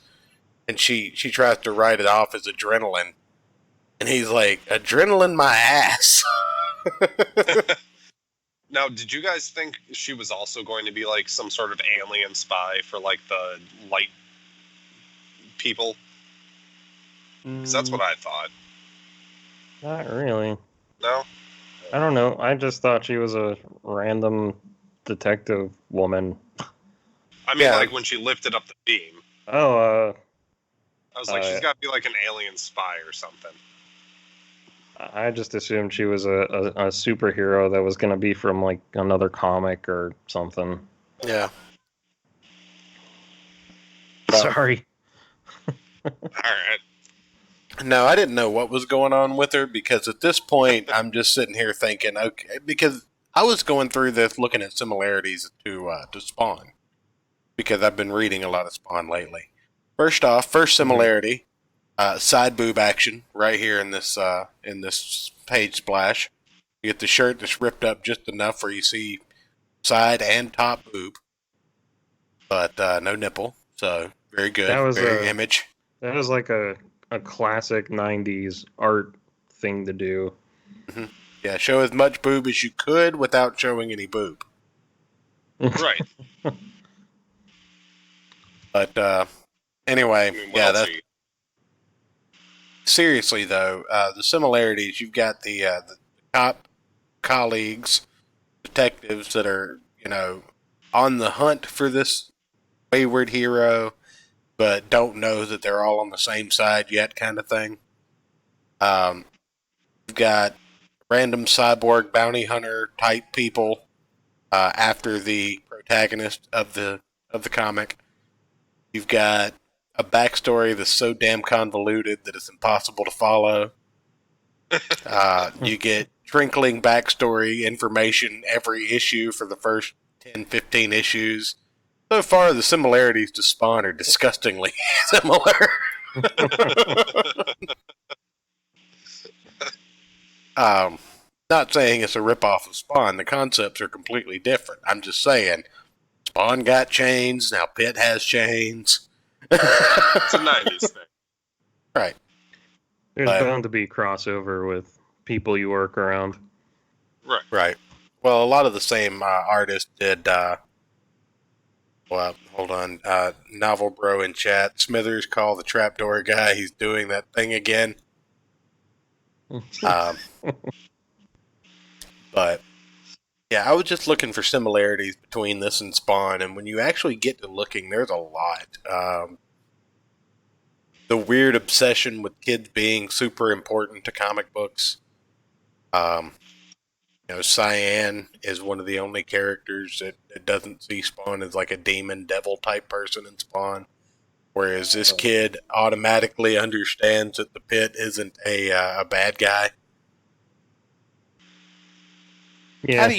and she tries to write it off as adrenaline. And he's like, adrenaline my ass. Now, did you guys think she was also going to be like some sort of alien spy for like the light people? Because that's what I thought. Not really. No? I don't know. I just thought she was a random detective woman. I mean, like when she lifted up the beam. Oh, I was like, she's got to be like an alien spy or something. I just assumed she was a superhero that was going to be from like another comic or something. Yeah. Sorry. All right. No, I didn't know what was going on with her, because at this point, I'm just sitting here thinking, okay, because I was going through this looking at similarities to Spawn because I've been reading a lot of Spawn lately. First off, first similarity, side boob action right here in this page splash. You get the shirt that's ripped up just enough where you see side and top boob, but no nipple. So very good, That was very image. that was like a classic '90s art thing to do. Hmm. Yeah, show as much boob as you could without showing any boob. Right. But anyway, I mean, what yeah, else that's are you? seriously though. The similarities you've got the cop colleagues, detectives that are on the hunt for this wayward hero, but don't know that they're all on the same side yet, kind of thing. Um, you've got random cyborg bounty hunter type people after the protagonist of the comic. You've got a backstory that's so damn convoluted that it's impossible to follow. You get trinkling backstory information every issue for the first 10, 15 issues. So far, the similarities to Spawn are disgustingly similar. Not saying it's a ripoff of Spawn. The concepts are completely different. I'm just saying, Spawn got chains, now Pitt has chains. It's a '90s thing. Right. There's But- bound to be crossover with people you work around. Right. Right. Well, a lot of the same artists did. Well, hold on. Novel Bro in chat. Smithers call the trapdoor guy. He's doing that thing again. But yeah, I was just looking for similarities between this and Spawn, and when you actually get to looking, there's a lot. The weird obsession with kids being super important to comic books. Cyan is one of the only characters that doesn't see Spawn as like a demon devil type person in Spawn. Whereas this kid automatically understands that the Pit isn't a bad guy. Yeah, How do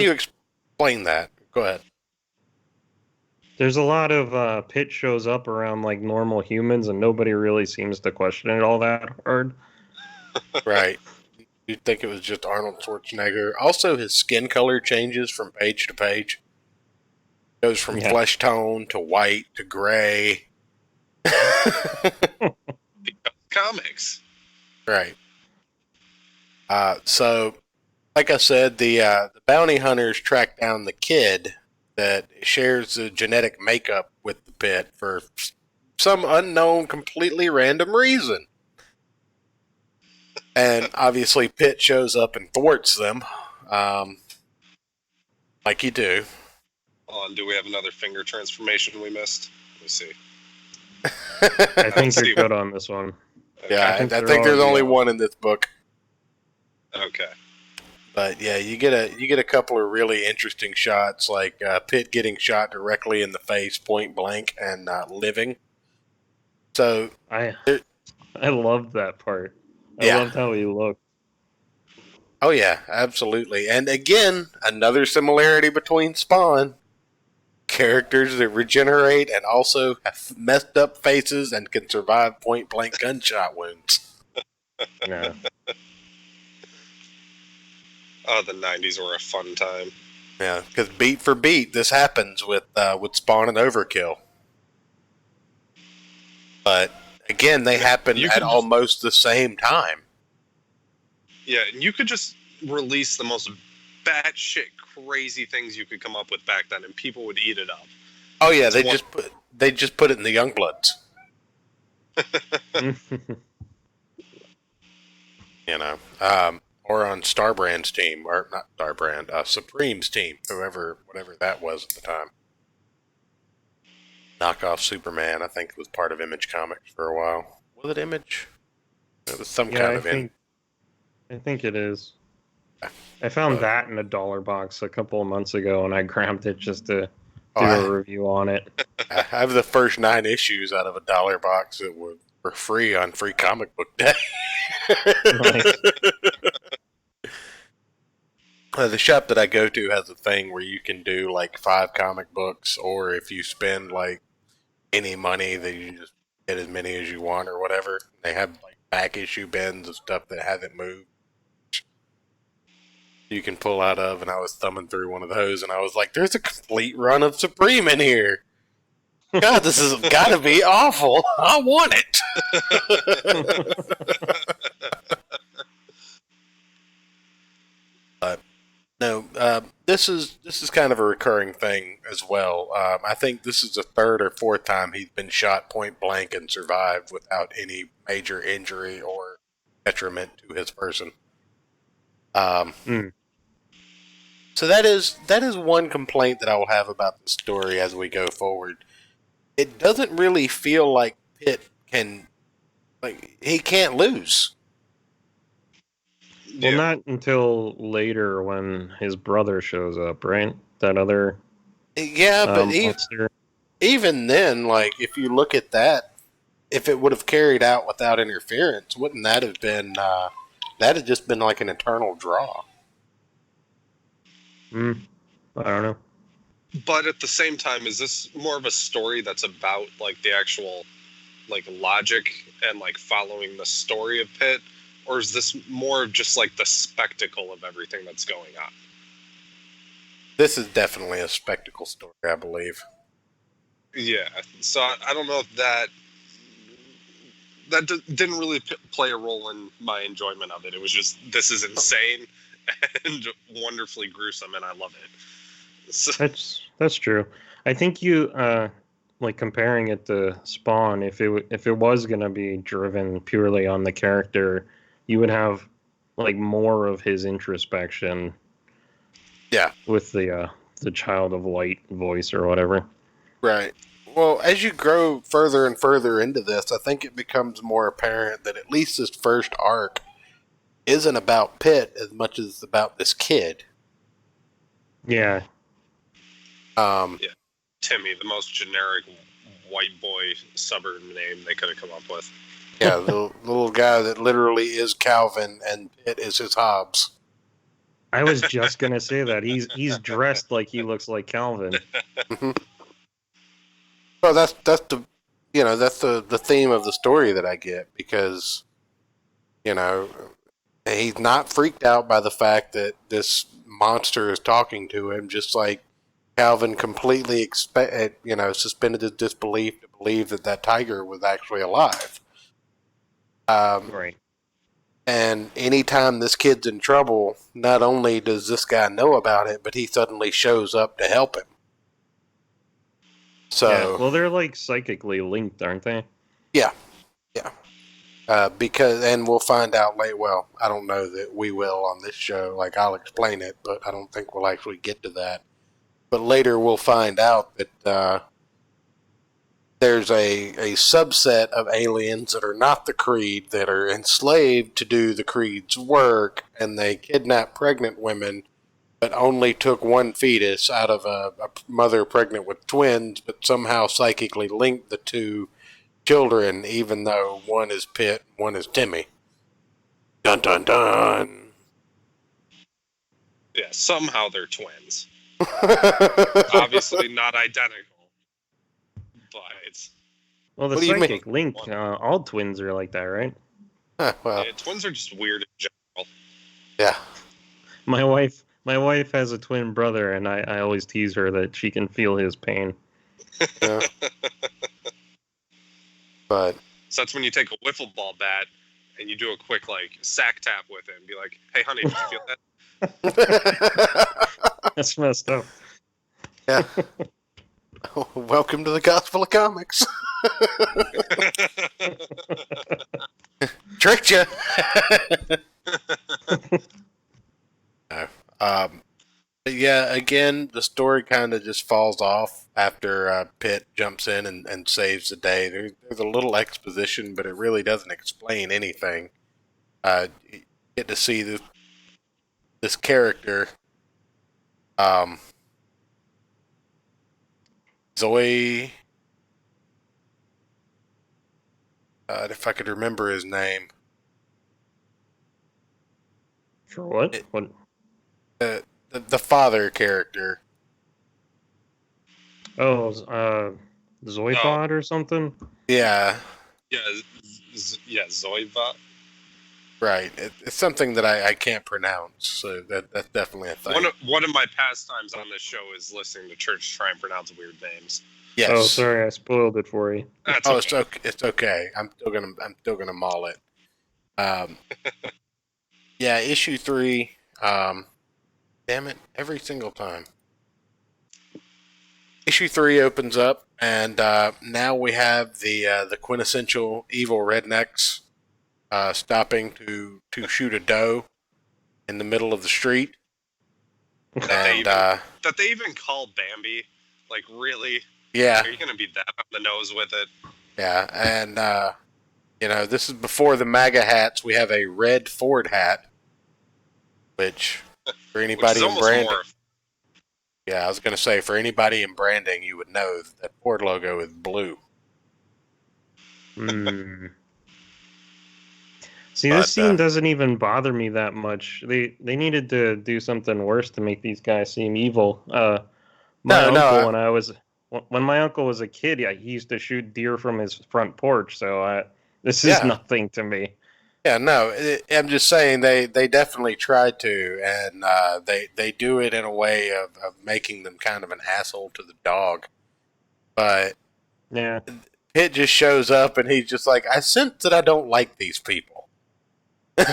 you explain that? Go ahead. There's a lot of Pitt shows up around like normal humans, and nobody really seems to question it all that hard. Right. You'd think it was just Arnold Schwarzenegger. Also, his skin color changes from page to page. Goes from flesh tone to white to gray. Comics. Right. So, like I said, the bounty hunters track down the kid that shares the genetic makeup with the Pit for some unknown, completely random reason. And obviously, Pitt shows up and thwarts them, like you do. Oh, and do we have another finger transformation we missed? Let me see. I think you're good on this one. Yeah, I think there's only one in this book. Okay. But yeah, you get a couple of really interesting shots, like Pitt getting shot directly in the face, point blank, and living. So I loved that part. I Yeah. loved how he looked. Oh yeah, absolutely. And again, another similarity between Spawn. Characters that regenerate and also have messed up faces and can survive point blank gunshot wounds. Yeah. Oh, the '90s were a fun time. Yeah, because beat for beat, this happens with Spawn and Overkill. But again, they happen at almost the same time. Yeah, and you could just release the most batshit crazy things you could come up with back then, and people would eat it up. Oh yeah, they just put it in the Youngbloods. Or on Starbrand's team, or not Starbrand, Supreme's team, whatever that was at the time. Knockoff Superman, I think, was part of Image Comics for a while. Was it Image? It was some kind of I think it is. I found that in a dollar box a couple of months ago, and I grabbed it just to do a review on it. I have the first 9 issues out of a dollar box that were free on Free Comic Book Day. Nice. The shop that I go to has a thing where you can do like 5 comic books, or if you spend like any money, that you just get as many as you want or whatever. They have like back issue bins of stuff that hasn't moved you can pull out of, and I was thumbing through one of those, and I was like, "There's a complete run of Supreme in here. God, this has got to be awful. I want it." No, this is kind of a recurring thing as well. I think this is the third or fourth time he's been shot point blank and survived without any major injury or detriment to his person. Mm. So that is one complaint that I will have about the story as we go forward. It doesn't really feel like Pitt can, like, he can't lose. Well, not until later when his brother shows up, right? That other Yeah, but monster. even then, like, if you look at that, if it would have carried out without interference, wouldn't that have been, that had just been like an eternal draw? I don't know. But at the same time, is this more of a story that's about like the actual like logic and like following the story of Pitt, or is this more of just like the spectacle of everything that's going on? This is definitely a spectacle story, I believe. Yeah, so I don't know if that didn't really play a role in my enjoyment of it. It was just, this is insane and wonderfully gruesome, and I love it. So, That's true. I think you like comparing it to Spawn. If it was gonna be driven purely on the character, you would have like more of his introspection. Yeah. With the Child of Light voice or whatever. Right. Well, as you grow further and further into this, I think it becomes more apparent that at least this first arc isn't about Pitt as much as about this kid. Yeah. yeah, Timmy, the most generic white boy suburb name they could have come up with. Yeah, the little guy that literally is Calvin and Pitt is his Hobbes. I was just gonna say that he's dressed like he looks like Calvin. Mm-hmm. Well, that's the that's the theme of the story that I get, because he's not freaked out by the fact that this monster is talking to him, just like Calvin completely suspended his disbelief to believe that tiger was actually alive. Right. And anytime this kid's in trouble, not only does this guy know about it, but he suddenly shows up to help him. So, yeah. Well, they're like psychically linked, aren't they? Yeah. And we'll find out later. Well, I don't know that we will on this show. Like, I'll explain it, but I don't think we'll actually get to that. But later we'll find out that there's a subset of aliens that are not the Creed, that are enslaved to do the Creed's work, and they kidnap pregnant women, but only took one fetus out of a mother pregnant with twins, but somehow psychically linked the two children, even though one is Pitt, one is Timmy. Dun dun dun. Yeah, somehow they're twins. Obviously not identical, but well, the psychic link. All twins are like that, right? Well, yeah, twins are just weird in general. Yeah. My wife has a twin brother, and I always tease her that she can feel his pain. Yeah. But so that's when you take a wiffle ball bat and you do a quick like sack tap with it and be like, "Hey, honey, did you feel that?" That's messed up. Yeah. Welcome to the Gospel of Comics. Tricked you. Yeah, again, the story kind of just falls off after Pitt jumps in and saves the day. There's a little exposition, but it really doesn't explain anything. You get to see this character, Zoe. If I could remember his name. For what? What? the father character. Oh, Zoidbot or something? Yeah, Yeah, yeah, Zoidbot. right. It's something that I can't pronounce, so that's definitely a thing. One of my pastimes on this show is listening to Church try and pronounce weird names. Oh, Yes. sorry, I spoiled it for you. That's Oh, okay. it's okay. I'm still gonna maul it. Um, yeah, issue 3. Damn it, every single time. Issue 3 opens up, and now we have the quintessential evil rednecks stopping to shoot a doe in the middle of the street, and That they even call Bambi. Like, really? yeah, Are you gonna be that on the nose with it? yeah, and this is before the MAGA hats. We have a red Ford hat, which for Which is anybody in almost branding, more. yeah, I was gonna say for anybody in branding, you would know that Ford logo is blue. Hmm. See, But this scene doesn't even bother me that much. They needed to do something worse to make these guys seem evil. My no, uncle, no, when my uncle was a kid, yeah, he used to shoot deer from his front porch. So this is yeah. nothing to me. Yeah, no, I'm just saying they definitely tried to, and they do it in a way of making them kind of an asshole to the dog. But Yeah, Pitt just shows up, and he's just like, I sense that I don't like these people. it's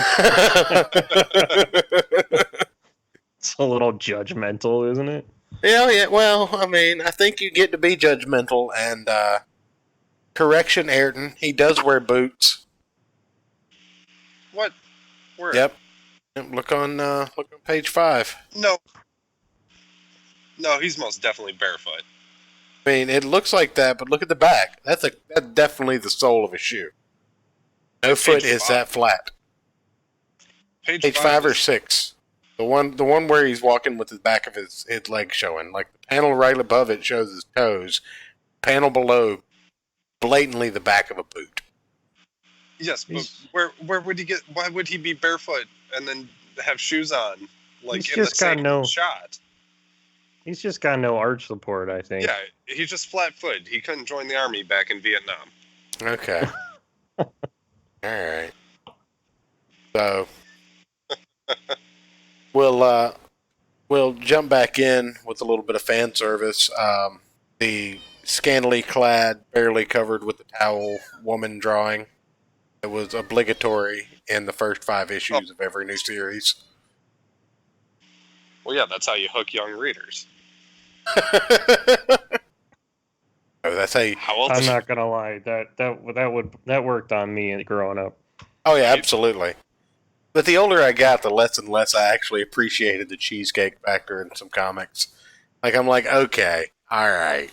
a little judgmental, isn't it? Yeah, yeah. Well, I mean, I think you get to be judgmental, and correction, Ayrton, he does wear boots. What? Where? Yep. Look on page 5. No. No, he's most definitely barefoot. I mean, it looks like that, but look at the back. That's definitely the sole of a shoe. No foot is that flat. Page 5 or 6. The one where he's walking with the back of his leg showing. Like the panel right above it shows his toes. Panel below, blatantly the back of a boot. Yes, but where would he get? Why would he be barefoot and then have shoes on? Like He's in the just got same shot. He's just got no arch support, I think. Yeah, he's just flat-footed. He couldn't join the army back in Vietnam. Okay. All right. So we'll jump back in with a little bit of fan service. The scantily clad, barely covered with the towel woman drawing. It was obligatory in the first 5 issues of every new series. Well, yeah, that's how you hook young readers. Oh, that's how you. How old? I'm not gonna lie, that worked on me growing up. Oh yeah, absolutely. But the older I got, the less and less I actually appreciated the cheesecake factor in some comics. Like I'm like, okay, all right.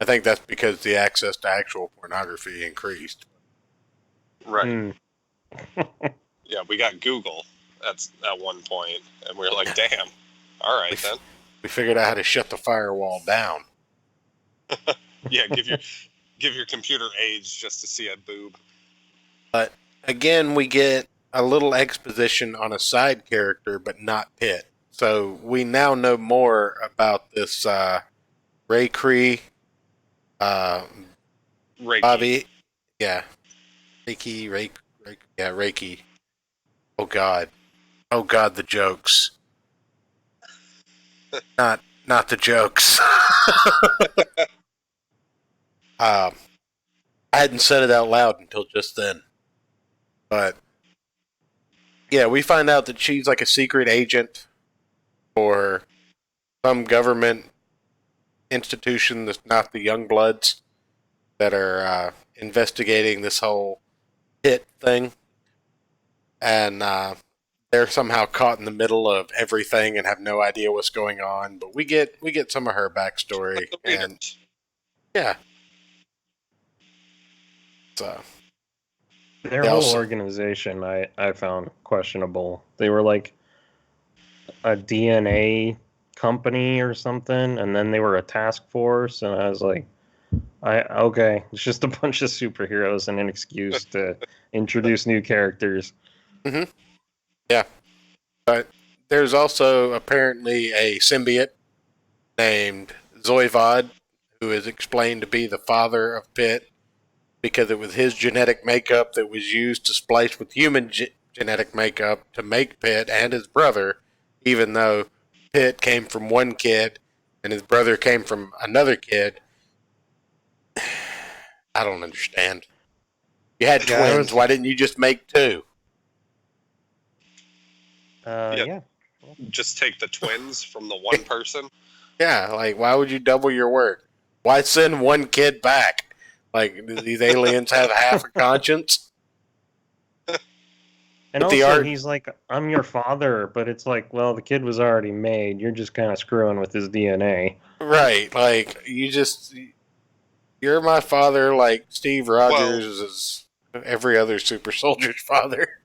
I think that's because the access to actual pornography increased. Right. Yeah, we got Google at one point, and we were like, damn. All right, then. We figured out how to shut the firewall down. Yeah, give your computer age just to see a boob. But again, we get a little exposition on a side character, but not Pitt. So we now know more about this Ray Cree, Reiki. Bobby, yeah, Reiki. Oh God, the jokes. Not the jokes. I hadn't said it out loud until just then. But yeah, we find out that she's like a secret agent for some government institution that's not the Youngbloods that are investigating this whole hit thing. And they're somehow caught in the middle of everything and have no idea what's going on. But we get some of her backstory, and yeah. So Their whole organization I found questionable. They were like a DNA company or something, and then they were a task force, and I was like, okay, it's just a bunch of superheroes and an excuse to introduce new characters. Mm-hmm. Yeah, but there's also apparently a symbiote named Zoivod, who is explained to be the father of Pitt because it was his genetic makeup that was used to splice with human genetic makeup to make Pitt and his brother, even though Pitt came from one kid and his brother came from another kid. I don't understand. You had Yeah, twins. Why didn't you just make two? Yeah. Just take the twins from the one person. Yeah, like, why would you double your work? Why send one kid back? Like, do these aliens have half a conscience? And But the also, art- he's like, I'm your father, but it's like, well, the kid was already made. You're just kind of screwing with his DNA. Right, like, you're my father, like Steve Rogers is every other super soldier's father.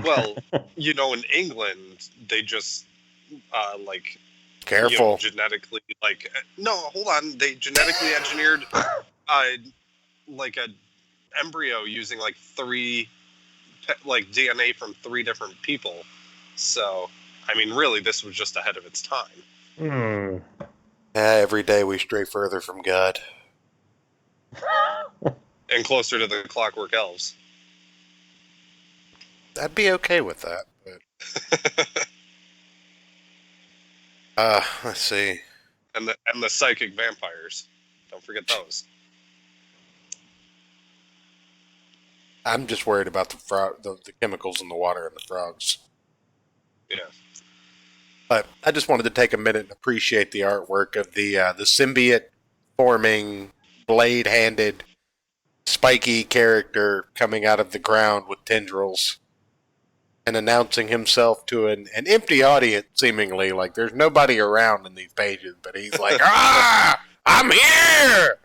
Well, in England, they just like Careful. genetically no, hold on, they genetically engineered like a embryo using like three DNA from three different people. So, I mean, really, this was just ahead of its time. Every day we stray further from God. And closer to the Clockwork Elves. I'd be okay with that. But let's see. And the psychic vampires. Don't forget those. I'm just worried about the chemicals in the water and the frogs. Yeah. But I just wanted to take a minute and appreciate the artwork of the symbiote forming, blade-handed, spiky character coming out of the ground with tendrils and announcing himself to an empty audience, seemingly. Like, there's nobody around in these pages, but he's like, "Ah, I'm here!"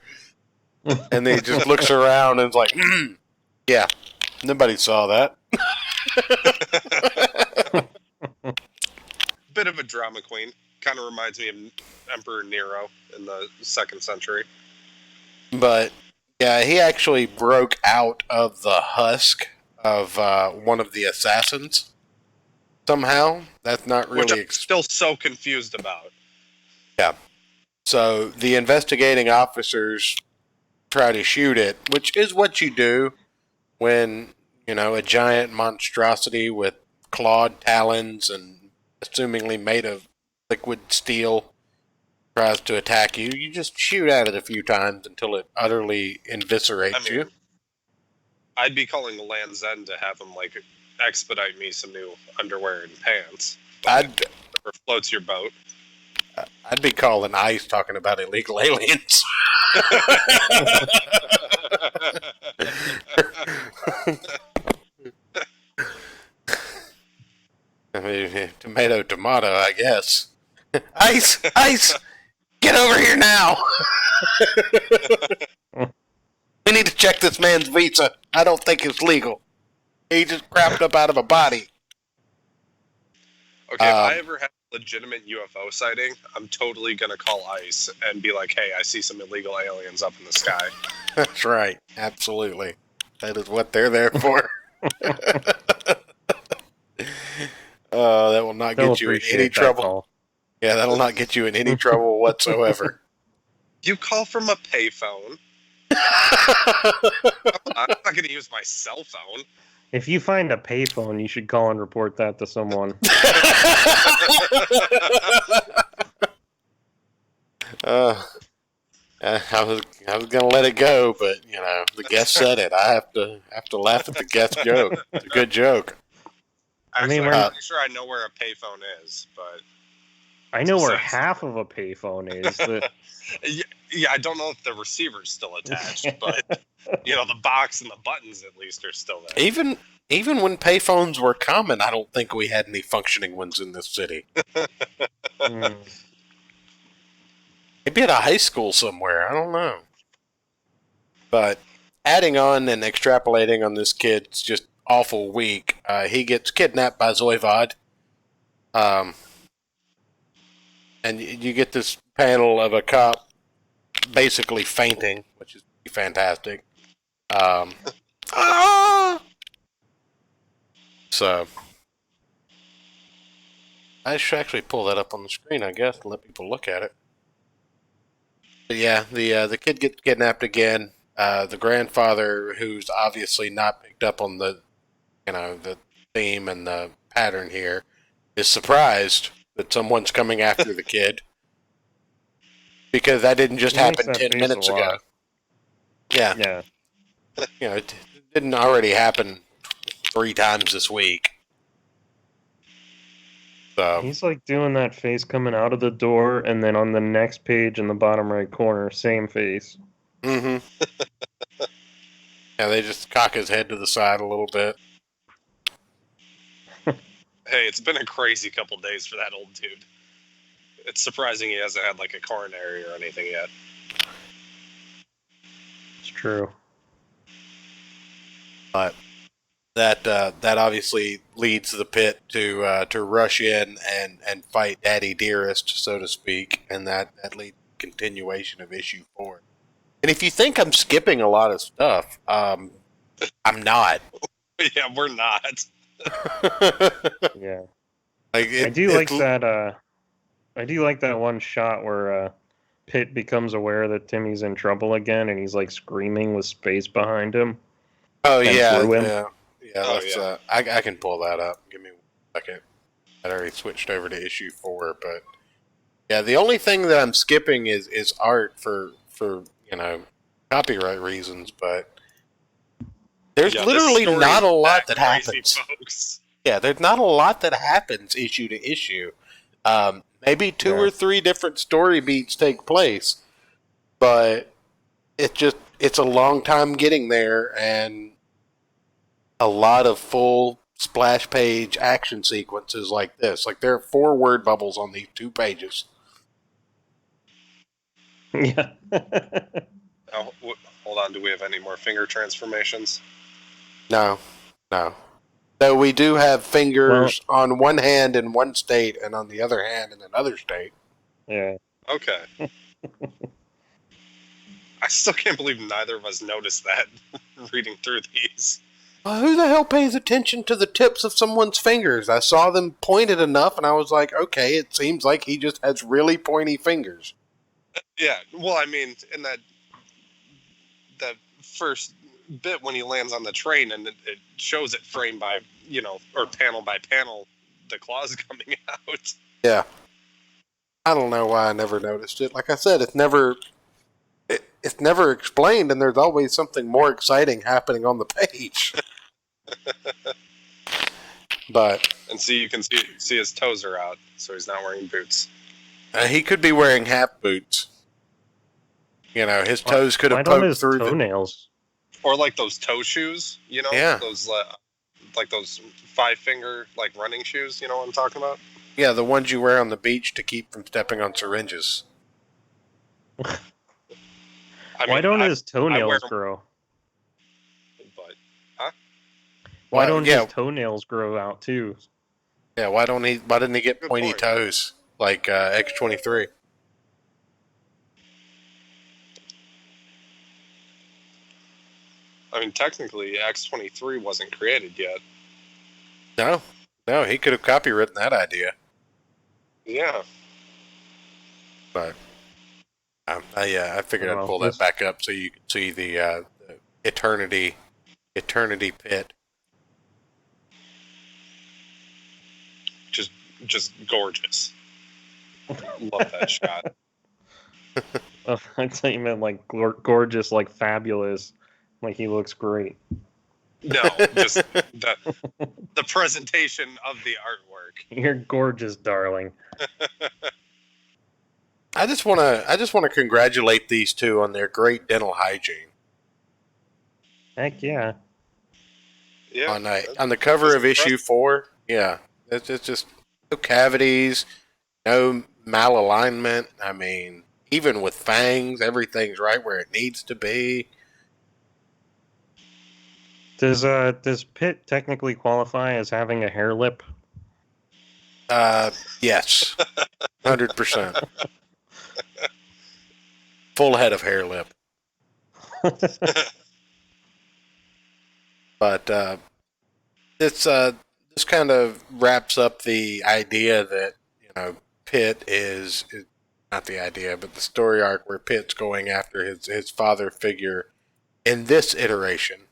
And then he just looks around and is like, yeah, nobody saw that. Bit of a drama queen. Kind of reminds me of Emperor Nero in the 2nd century. But, yeah, he actually broke out of the husk of one of the assassins somehow. That's not really... Which I'm still so confused about. Yeah. So the investigating officers try to shoot it, which is what you do when, a giant monstrosity with clawed talons and assumingly made of liquid steel tries to attack you. You just shoot at it a few times until it utterly eviscerates you. I'd be calling the Land's End to have them expedite me some new underwear and pants. Whatever floats your boat. I'd be calling ICE talking about illegal aliens. I mean, tomato, I guess. ICE, get over here now. We need to check this man's visa. I don't think it's legal. He just crapped up out of a body. Okay, if I ever have a legitimate UFO sighting, I'm totally going to call ICE and be like, hey, I see some illegal aliens up in the sky. That's right. Absolutely. That is what they're there for. That will not get you in any trouble. Yeah, that'll not get you in any trouble whatsoever. You call from a payphone. I'm not going to use my cell phone. If you find a payphone, you should call and report that to someone. I was gonna let it go, but the guest said it. I have to laugh at the guest joke. It's a good joke. Actually, I'm pretty sure I know where a payphone is, but I know where half of a payphone is. Yeah, I don't know if the receiver's still attached, but the box and the buttons at least are still there. Even when payphones were common, I don't think we had any functioning ones in this city. Maybe at a high school somewhere. I don't know. But adding on and extrapolating on this kid's just awful week, he gets kidnapped by Zoivod. And you get this panel of a cop basically fainting, which is fantastic. So I should actually pull that up on the screen, I guess, and let people look at it. But yeah, the kid gets kidnapped again. The grandfather, who's obviously not picked up on the theme and the pattern here, is surprised that someone's coming after the kid because that didn't just He makes happen that 10 face a minutes ago. lot. Yeah, Yeah. it didn't already happen 3 times this week. So He's like doing that face coming out of the door, and then on the next page in the bottom right corner, same face. yeah, they just cock his head to the side a little bit. Hey, it's been a crazy couple days for that old dude. It's surprising he hasn't had like a coronary or anything yet. It's true. But that obviously leads the Pitt to rush in and fight Daddy Dearest, so to speak, and that leads to continuation of issue 4. And if you think I'm skipping a lot of stuff, I'm not. Yeah, we're not. Yeah. Like I do like that. I do like that one shot where Pitt becomes aware that Timmy's in trouble again, and he's like screaming with space behind him. Oh and yeah, through him. yeah. Oh, Let's. yeah. I can pull that up. Give me 1 second. I already switched over to issue 4, but yeah, the only thing that I'm skipping is art for copyright reasons, but there's Yeah, literally this story not a is lot that crazy, happens. folks. Yeah, there's not a lot that happens issue to issue. Maybe 2 Yeah. or 3 different story beats take place, but it's a long time getting there, and a lot of full splash page action sequences like this. Like there are 4 word bubbles on these 2 pages. Yeah. Oh, hold on. Do we have any more finger transformations? No. Though we do have fingers on one hand in one state and on the other hand in another state. Yeah. Okay. I still can't believe neither of us noticed that reading through these. Well, who the hell pays attention to the tips of someone's fingers? I saw them pointed enough and I was like, okay, it seems like he just has really pointy fingers. Yeah, well, I mean, in that first bit when he lands on the train and it shows it frame by, or panel by panel, the claws coming out. Yeah. I don't know why I never noticed it. Like I said, it's never explained, and there's always something more exciting happening on the page. But And see, you can see his toes are out, so he's not wearing boots. he could be wearing half boots. His toes could have poked through toenails. Or like those toe shoes, Yeah. those like those 5-finger like running shoes. You know what I'm talking about? Yeah, the ones you wear on the beach to keep from stepping on syringes. Why don't his toenails grow? But, huh? Why don't his toenails grow out too? Yeah, why didn't he get Good pointy point. toes like X-23? I mean, technically, X-23 wasn't created yet. No, he could have copywritten that idea. Yeah. But I figured I'd pull that back up so you can see the eternity pit. Just gorgeous. Love that shot. Oh, I thought you meant like gorgeous, like fabulous. Like he looks great. No, just the presentation of the artwork. You're gorgeous, darling. I just want to congratulate these two on their great dental hygiene. Heck yeah. Yeah. On the cover of issue 4, yeah, it's just no cavities, no malalignment. I mean, even with fangs, everything's right where it needs to be. Does Pitt technically qualify as having a hair lip? Yes, 100%. Full head of hair lip. But this this kind of wraps up the idea that Pitt is not the idea, but the story arc where Pitt's going after his father figure in this iteration.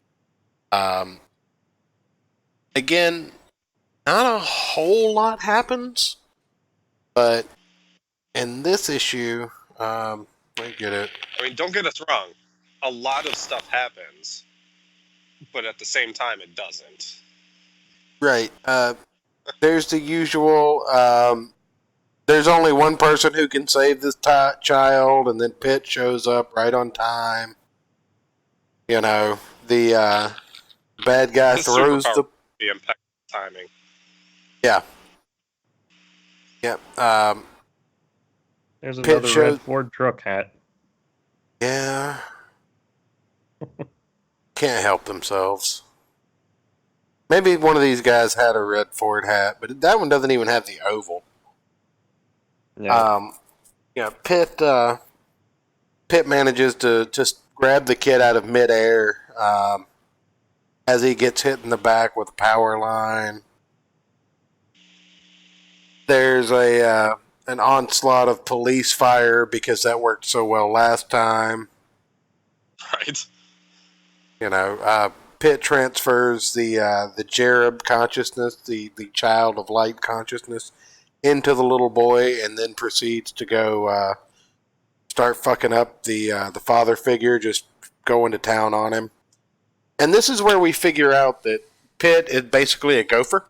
Um, Again, not a whole lot happens, but in this issue, let me get it. I mean, don't get us wrong. A lot of stuff happens, but at the same time, it doesn't. Right. There's the usual. There's only one person who can save this child, and then Pitt shows up right on time. The bad guy throws Superpower the. the impeccable timing. Yeah. Yep. There's Pitt another shows. red Ford truck hat. Yeah. Can't help themselves. Maybe one of these guys had a red Ford hat, but that one doesn't even have the oval. Yeah. Pitt manages to just grab the kid out of midair as he gets hit in the back with a power line. There's an onslaught of police fire because that worked so well last time. Right. Pitt transfers the cherub consciousness, the child of light consciousness, into the little boy, and then proceeds to go start fucking up the father figure, just going to town on him. And this is where we figure out that Pitt is basically a gopher,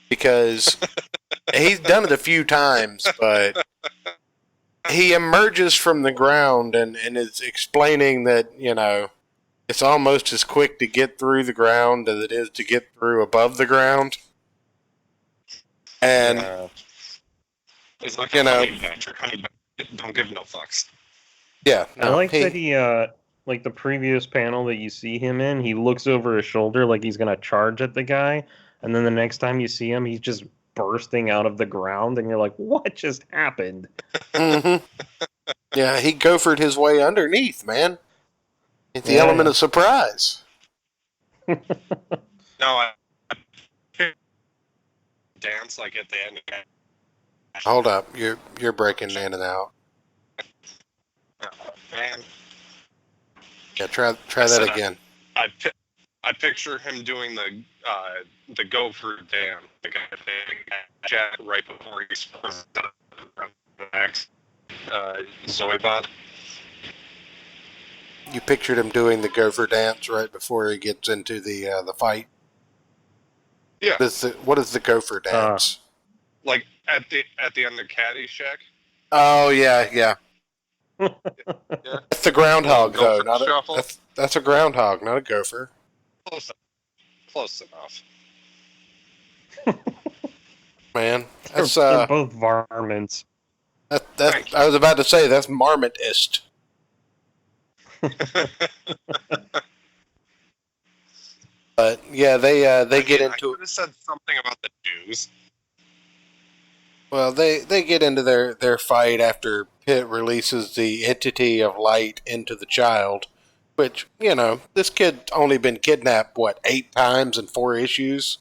because he's done it a few times, but he emerges from the ground and is explaining that, it's almost as quick to get through the ground as it is to get through above the ground. And, It's like honey badger. Don't give no fucks. Yeah. I like that he, like the previous panel that you see him in, he looks over his shoulder like he's going to charge at the guy. And then the next time you see him, he's just bursting out of the ground. And you're like, what just happened? Mm-hmm. Yeah, he gophered his way underneath, man. It's the element of surprise. No, I dance like at the end. Hold up, you're breaking in and out. Man. Yeah, try that again. I picture him doing the gopher dance, like Jack right before he spurs the next Zoidbot. You pictured him doing the gopher dance right before he gets into the fight. Yeah. What is the gopher dance? Like at the end of Caddyshack. Oh yeah. Yeah. That's the groundhog though. That's a groundhog, not a gopher. Close enough. Man, they're both varmints. I was about to say that's marmotist. But yeah, they get into. I could have said something about the Jews. Well, they get into their fight after Pitt releases the entity of light into the child, which, this kid's only been kidnapped, 8 times in 4 issues?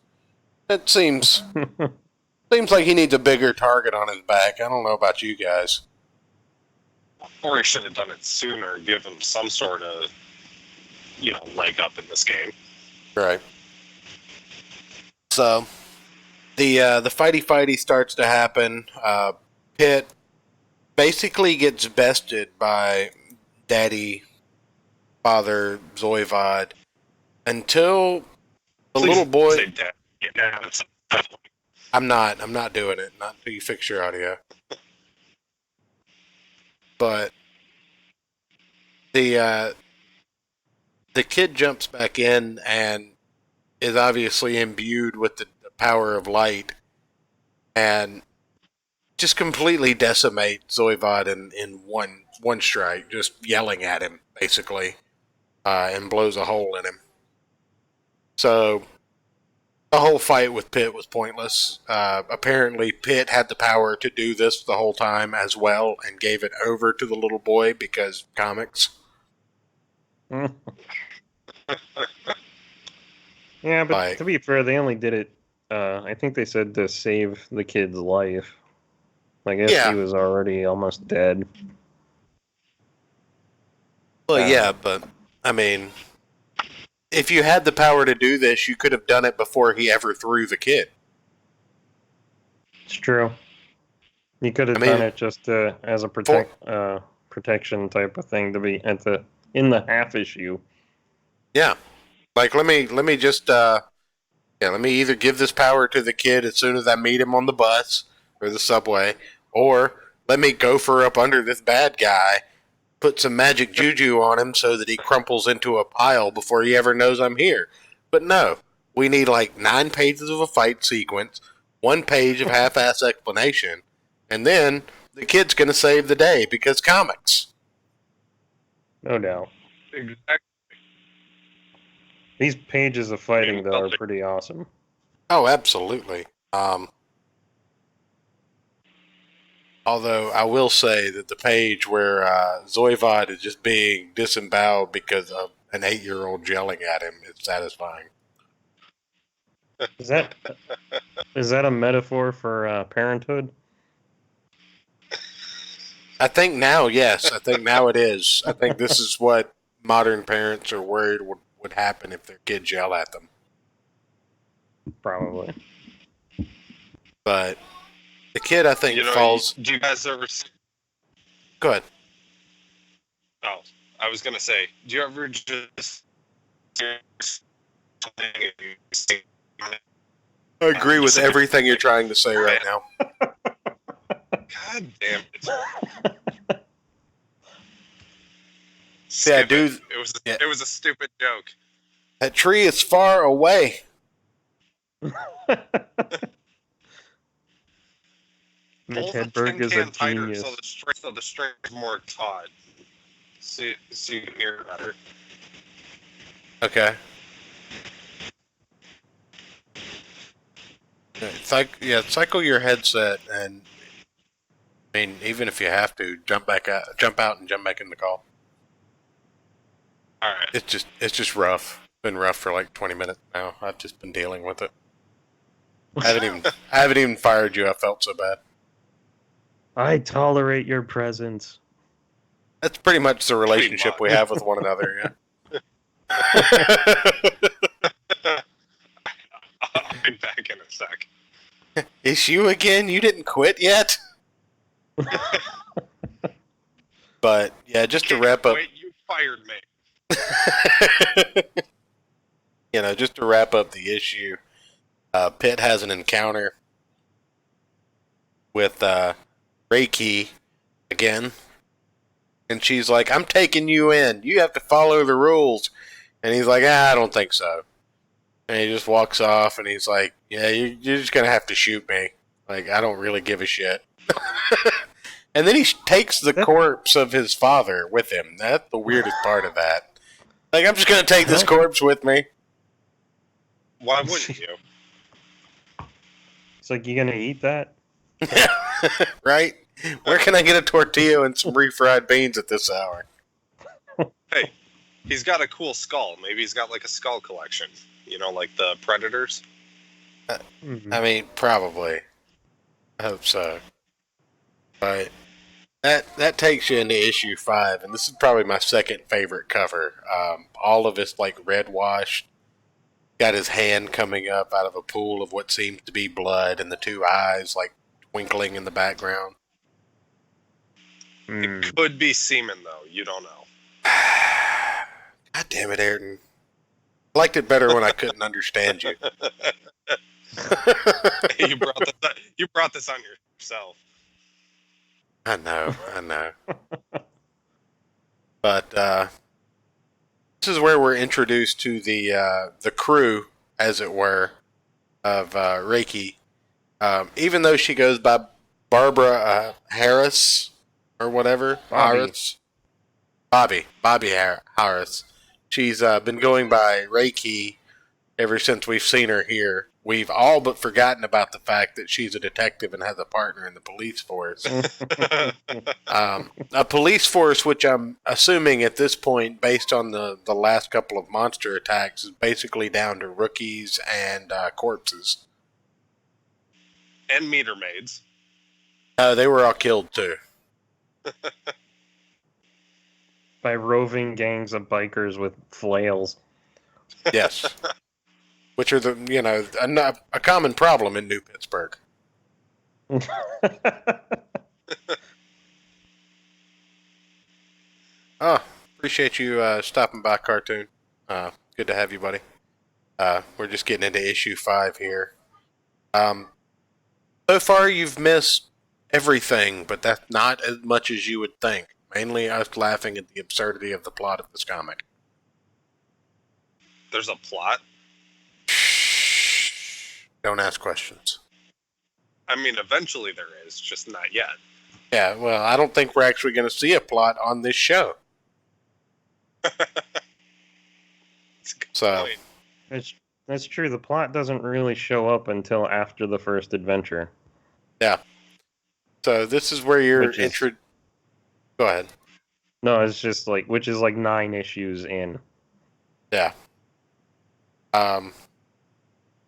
It seems like he needs a bigger target on his back. I don't know about you guys. Or he should have done it sooner, give him some sort of, leg up in this game. Right. So the fighty starts to happen. Pitt basically gets bested by Father Zoivod until the little boy. Say dad. Yeah, I'm not doing it. Not until you fix your audio. But the kid jumps back in and is obviously imbued with the power of light, and just completely decimate Zoivod in one strike, just yelling at him basically, and blows a hole in him. So the whole fight with Pitt was pointless. Apparently, Pitt had the power to do this the whole time as well, and gave it over to the little boy because comics. Yeah, but Like, to be fair, they only did it. I think they said to save the kid's life. I guess he yeah, was already almost dead. well, I don't yeah, know. but I mean, if you had the power to do this, you could have done it before he ever threw the kid. It's true. You could I have done mean, it just as a for protection type of thing to be at the in the half issue. yeah, like let me just yeah, let me either give this power to the kid as soon as I meet him on the bus or the subway, or let me gopher up under this bad guy, put some magic juju on him so that he crumples into a pile before he ever knows I'm here. But no, we need like 9 pages of a fight sequence, 1 page of half-ass explanation, and then the kid's gonna save the day because comics. No doubt. Exactly. These pages of fighting though are pretty awesome. Oh, absolutely. Although I will say that the page where Zoivod is just being disemboweled because of an 8-year-old yelling at him is satisfying. Is that a metaphor for parenthood? I think now, yes. I think now it is. I think this is what modern parents are worried would happen if their kids yell at them. Probably. But the kid, I think, You know, falls. do you guys ever? Go ahead. Oh, I was gonna say, do you ever just? I agree with everything you're trying to say right now. God damn it! Yeah, Skip dude. It was a stupid joke. That tree is far away. Mitch Hold the Hedberg tin is a can tighter genius. so the string is more taut. So you can hear better. Okay. Cycle your headset, and I mean, even if you have to, jump out, and jump back in the call. All right. It's just rough. Been rough for like 20 minutes now. I've just been dealing with it. I haven't even fired you. I felt so bad. I tolerate your presence. That's pretty much the relationship we have with one another. Yeah. I'll be back in a sec. It's you again? You didn't quit yet? But yeah, just to wrap up. Wait, you fired me. Just to wrap up the issue, Pitt has an encounter with Reiki again, and she's like, "I'm taking you in. You have to follow the rules." And he's like, "I don't think so." And he just walks off, and he's like, "Yeah, you're just gonna have to shoot me. Like, I don't really give a shit." And then he takes the corpse of his father with him. That's the weirdest part of that. Like, I'm just gonna take this corpse with me. Why wouldn't you? It's like, you gonna eat that? Right? Where can I get a tortilla and some refried beans at this hour? Hey, he's got a cool skull. Maybe he's got like a skull collection. You know, like the Predators. I mean, probably. I hope so. But that takes you into issue 5, and this is probably my second favorite cover. All of it's like red washed. Got his hand coming up out of a pool of what seems to be blood, and the two eyes like twinkling in the background. It could be semen, though. You don't know. God damn it, Ayrton. I liked it better when I couldn't understand you. You brought this on yourself. I know. But this is where we're introduced to the crew, as it were, of Reiki. Even though she goes by Barbara Harris or whatever, Bobby Harris. She's been going by Reiki ever since we've seen her here. we've all but forgotten about the fact that she's a detective and has a partner in the police force. A police force, which I'm assuming at this point, based on the last couple of monster attacks, is basically down to rookies and corpses. And meter maids. They were all killed too. By roving gangs of bikers with flails. Yes. Which are a common problem in New Pittsburgh. Oh, appreciate you stopping by, Cartoon. Good to have you, buddy. We're just getting into issue 5 here. So far, you've missed everything, but that's not as much as you would think. Mainly us laughing at the absurdity of the plot of this comic. There's a plot? Shh. Don't ask questions. I mean, eventually there is, just not yet. Yeah, well, I don't think we're actually going to see a plot on this show. So, That's true. The plot doesn't really show up until after the first adventure. yeah. So this is where you're Go ahead. No, it's just like, which is like 9 issues in. Yeah.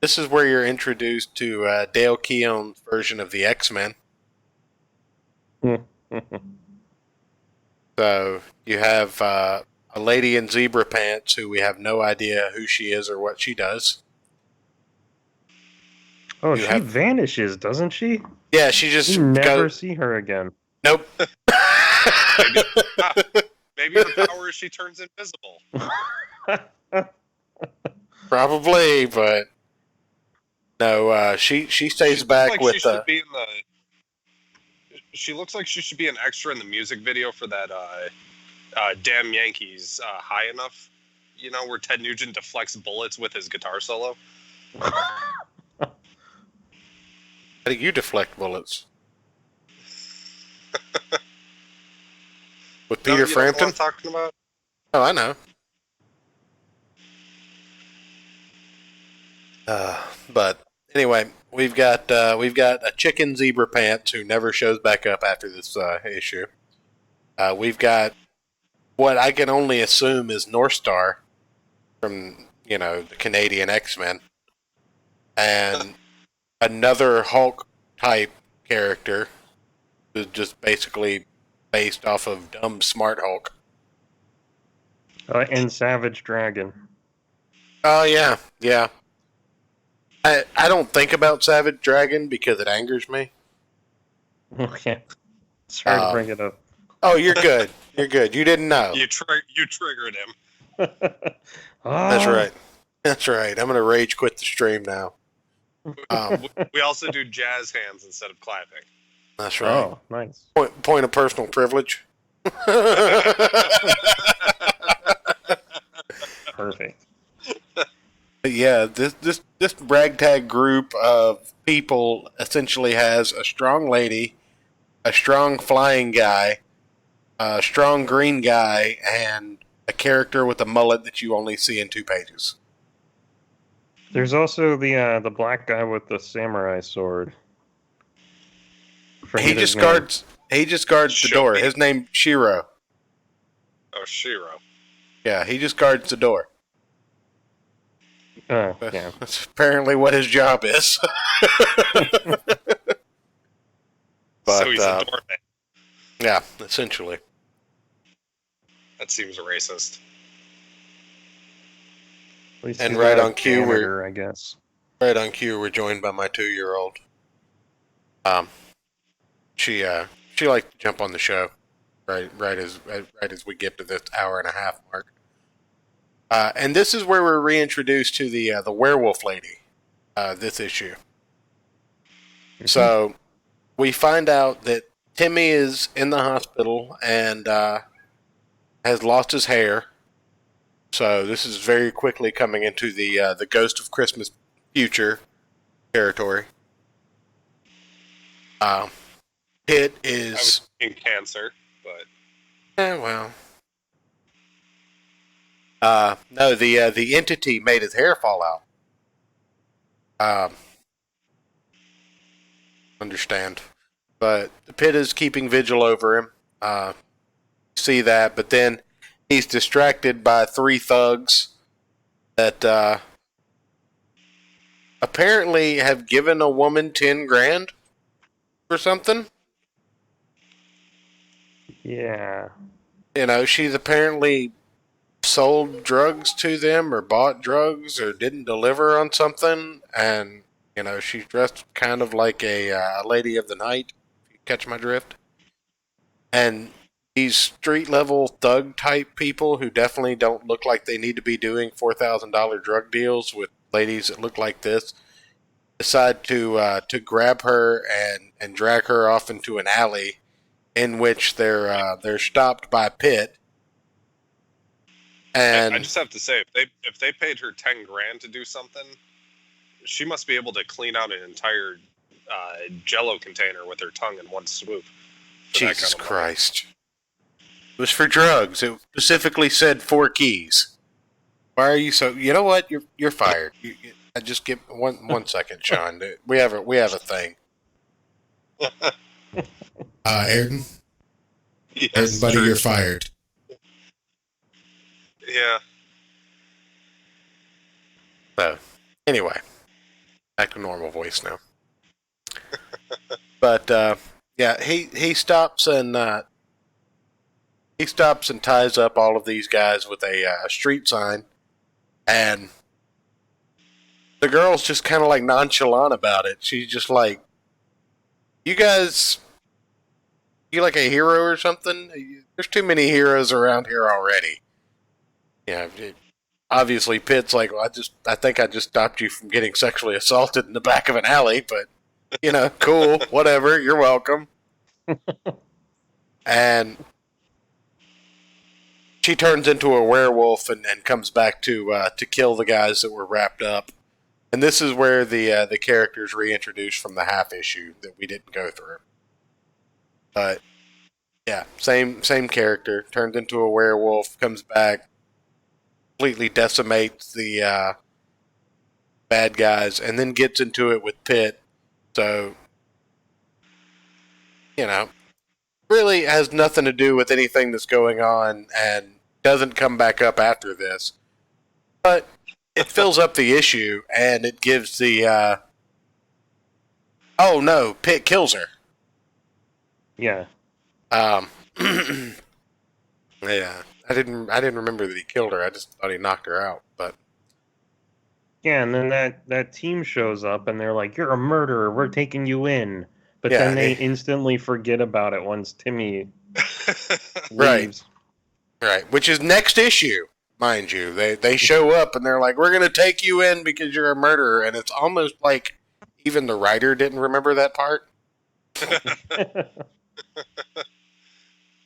This is where you're introduced to Dale Keown's version of the X-Men. So you have a lady in zebra pants who we have no idea who she is or what she does. Oh, she vanishes, doesn't she? Yeah, she just You never see her again. Nope. Maybe her power is she turns invisible. Probably, but no. She stays back with the. She looks like she should be an extra in the music video for that "Damn Yankees" "High Enough," you know, where Ted Nugent deflects bullets with his guitar solo. How do you deflect bullets? With Peter Frampton? I'm talking about? Oh, I know. But anyway, we've got a chicken zebra pants who never shows back up after this issue. We've got what I can only assume is North Star from the Canadian X-Men, and another Hulk type character who's just basically based off of dumb smart Hulk. And Savage Dragon. Oh yeah. I don't think about Savage Dragon because it angers me. Okay. Sorry to bring it up. Oh, you're good. You're good. You didn't know. You triggered him. That's right. That's right. I'm gonna rage quit the stream now. We also do jazz hands instead of clapping. That's right. Oh, nice. Point of personal privilege. Perfect. Yeah, this ragtag group of people essentially has a strong lady, a strong flying guy, a strong green guy, and a character with a mullet that you only see in 2 pages. There's also the black guy with the samurai sword. He just guards the door. His name's Shiro. Oh, Shiro. Yeah, he just guards the door. Oh, yeah. That's apparently what his job is. But, so he's a doorman. Yeah, essentially. That seems racist. And right on cue, I guess. Right on cue, we're joined by my 2-year-old. She likes to jump on the show, right as we get to this hour-and-a-half mark. And this is where we're reintroduced to the werewolf lady. This issue. Mm-hmm. So we find out that Timmy is in the hospital and has lost his hair. So this is very quickly coming into the Ghost of Christmas Future territory. Pitt is... I was in cancer, but... well... no, the entity made his hair fall out. Um, understand. But Pitt is keeping vigil over him. See that, but then he's distracted by three thugs that apparently have given a woman 10 grand for something. Yeah. You know, she's apparently sold drugs to them or bought drugs or didn't deliver on something, and you know she's dressed kind of like a lady of the night, if you catch my drift. And these street level thug type people who definitely don't look like they need to be doing $4,000 drug deals with ladies that look like this decide to grab her and drag her off into an alley in which they're stopped by Pitt. And I just have to say, if they paid her 10 grand to do something, she must be able to clean out an entire Jello container with her tongue in one swoop. Jesus Christ. It was for drugs. It specifically said 4 keys. Why are you so... You know what? You're fired. I just give... One second, Sean. We have a thing. Ayrton? Yes, Ayrton, buddy, true. you're fired. Yeah. So, anyway. Back to normal voice now. But, yeah, he stops and ties up all of these guys with a street sign, and the girl's just kind of like nonchalant about it. She's just like, "You guys, you like a hero or something? There's too many heroes around here already." Yeah, obviously Pitt's like, "Well, I think I just stopped you from getting sexually assaulted in the back of an alley, but you know, cool, whatever. You're welcome." And she turns into a werewolf and comes back to kill the guys that were wrapped up. And this is where the characters reintroduced from the half issue that we didn't go through. But yeah, same character turns into a werewolf, comes back, completely decimates the bad guys, and then gets into it with Pitt. So you know, really has nothing to do with anything that's going on, and doesn't come back up after this. But it fills up the issue, and it gives the oh no, Pitt kills her. Yeah. Yeah, I didn't remember that he killed her. I just thought he knocked her out. But Yeah, and then that team shows up and they're like, "You're a murderer. We're taking you in." But yeah, then they instantly forget about it once Timmy Right. leaves. right, which is next issue, mind you. They show up and they're like, "We're gonna take you in because you're a murderer," and it's almost like even the writer didn't remember that part.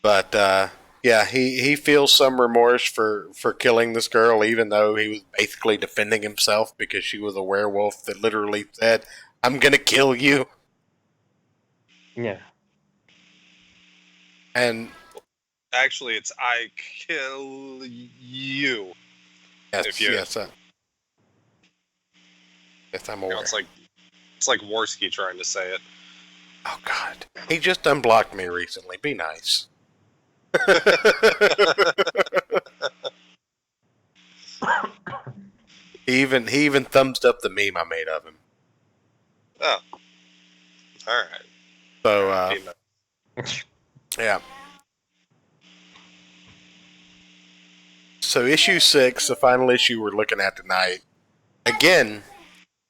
But yeah, he feels some remorse for killing this girl, even though he was basically defending himself because she was a werewolf that literally said, "I'm gonna kill you." Yeah. And Actually, it's I kill you. yes, If you- yes, yes, I'm You know, aware. it's like Warski trying to say it. Oh God, he just unblocked me recently. Be nice. he even thumbs up the meme I made of him. Oh, all right. So yeah. So issue 6, the final issue we're looking at tonight, again,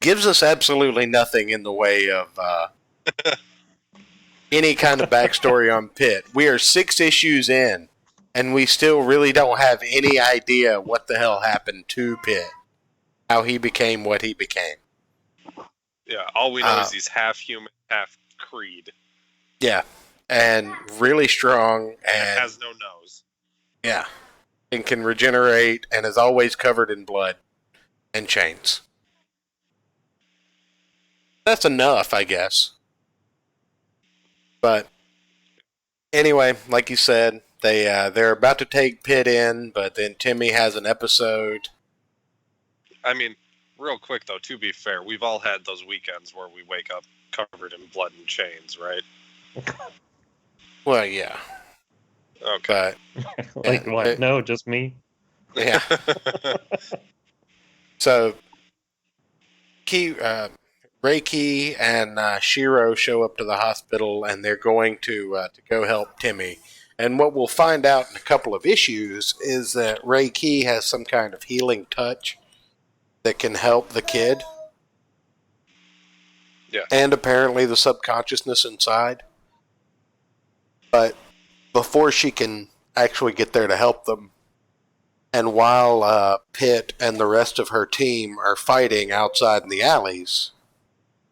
gives us absolutely nothing in the way of any kind of backstory on Pitt. We are 6 issues in, and we still really don't have any idea what the hell happened to Pitt, how he became what he became. Yeah, all we know is he's half human, half Creed. Yeah, and really strong, and has no nose. Yeah, and can regenerate, and is always covered in blood and chains. That's enough, I guess. But anyway, like you said, they're about to take Pitt in, but then Timmy has an episode. I mean, real quick though, to be fair, we've all had those weekends where we wake up covered in blood and chains, right? Well, yeah, Okay. but Like yeah, what? No, just me. yeah. So Reiki and Shiro show up to the hospital, and they're going to go help Timmy. And what we'll find out in a couple of issues is that Reiki has some kind of healing touch that can help the kid, Yeah. and apparently the subconsciousness inside. But before she can actually get there to help them, and while Pitt and the rest of her team are fighting outside in the alleys,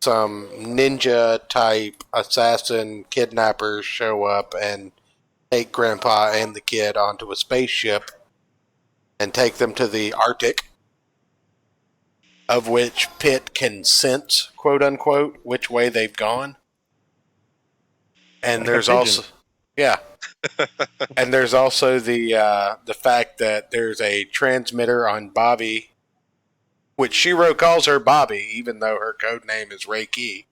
some ninja type assassin kidnappers show up and take Grandpa and the kid onto a spaceship and take them to the Arctic, of which Pitt can sense, quote unquote, which way they've gone. And Like a there's pigeon. also, yeah, and there's also the fact that there's a transmitter on Bobby, which Shiro calls her Bobby, even though her code name is Reiki.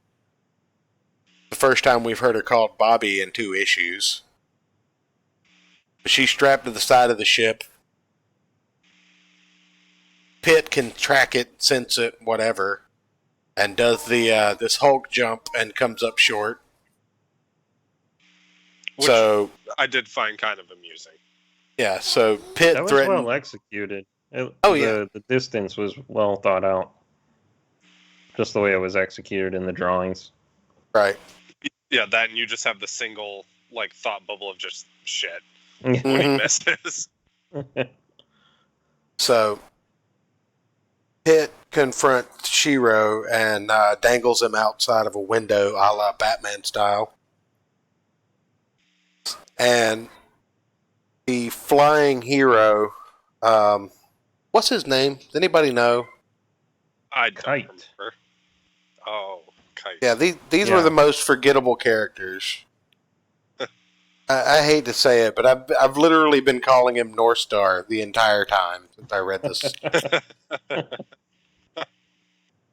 The first time we've heard her called Bobby in 2 issues. She's strapped to the side of the ship. Pitt can track it, sense it, whatever, and does this Hulk jump and comes up short. Which So I did find kind of amusing. yeah, so Pitt That was threatened. well executed. Oh, yeah. The distance was well thought out. Just the way it was executed in the drawings. Right. Yeah, that and you just have the single like thought bubble of just shit Yeah. when he Mhm. misses. So Pitt confronts Shiro and dangles him outside of a window, a la Batman style. And the flying hero, what's his name? Does anybody know? I don't Kite. remember. Oh, Kite. Yeah, these Yeah. were the most forgettable characters. I hate to say it, but I've literally been calling him North Star the entire time since I read this.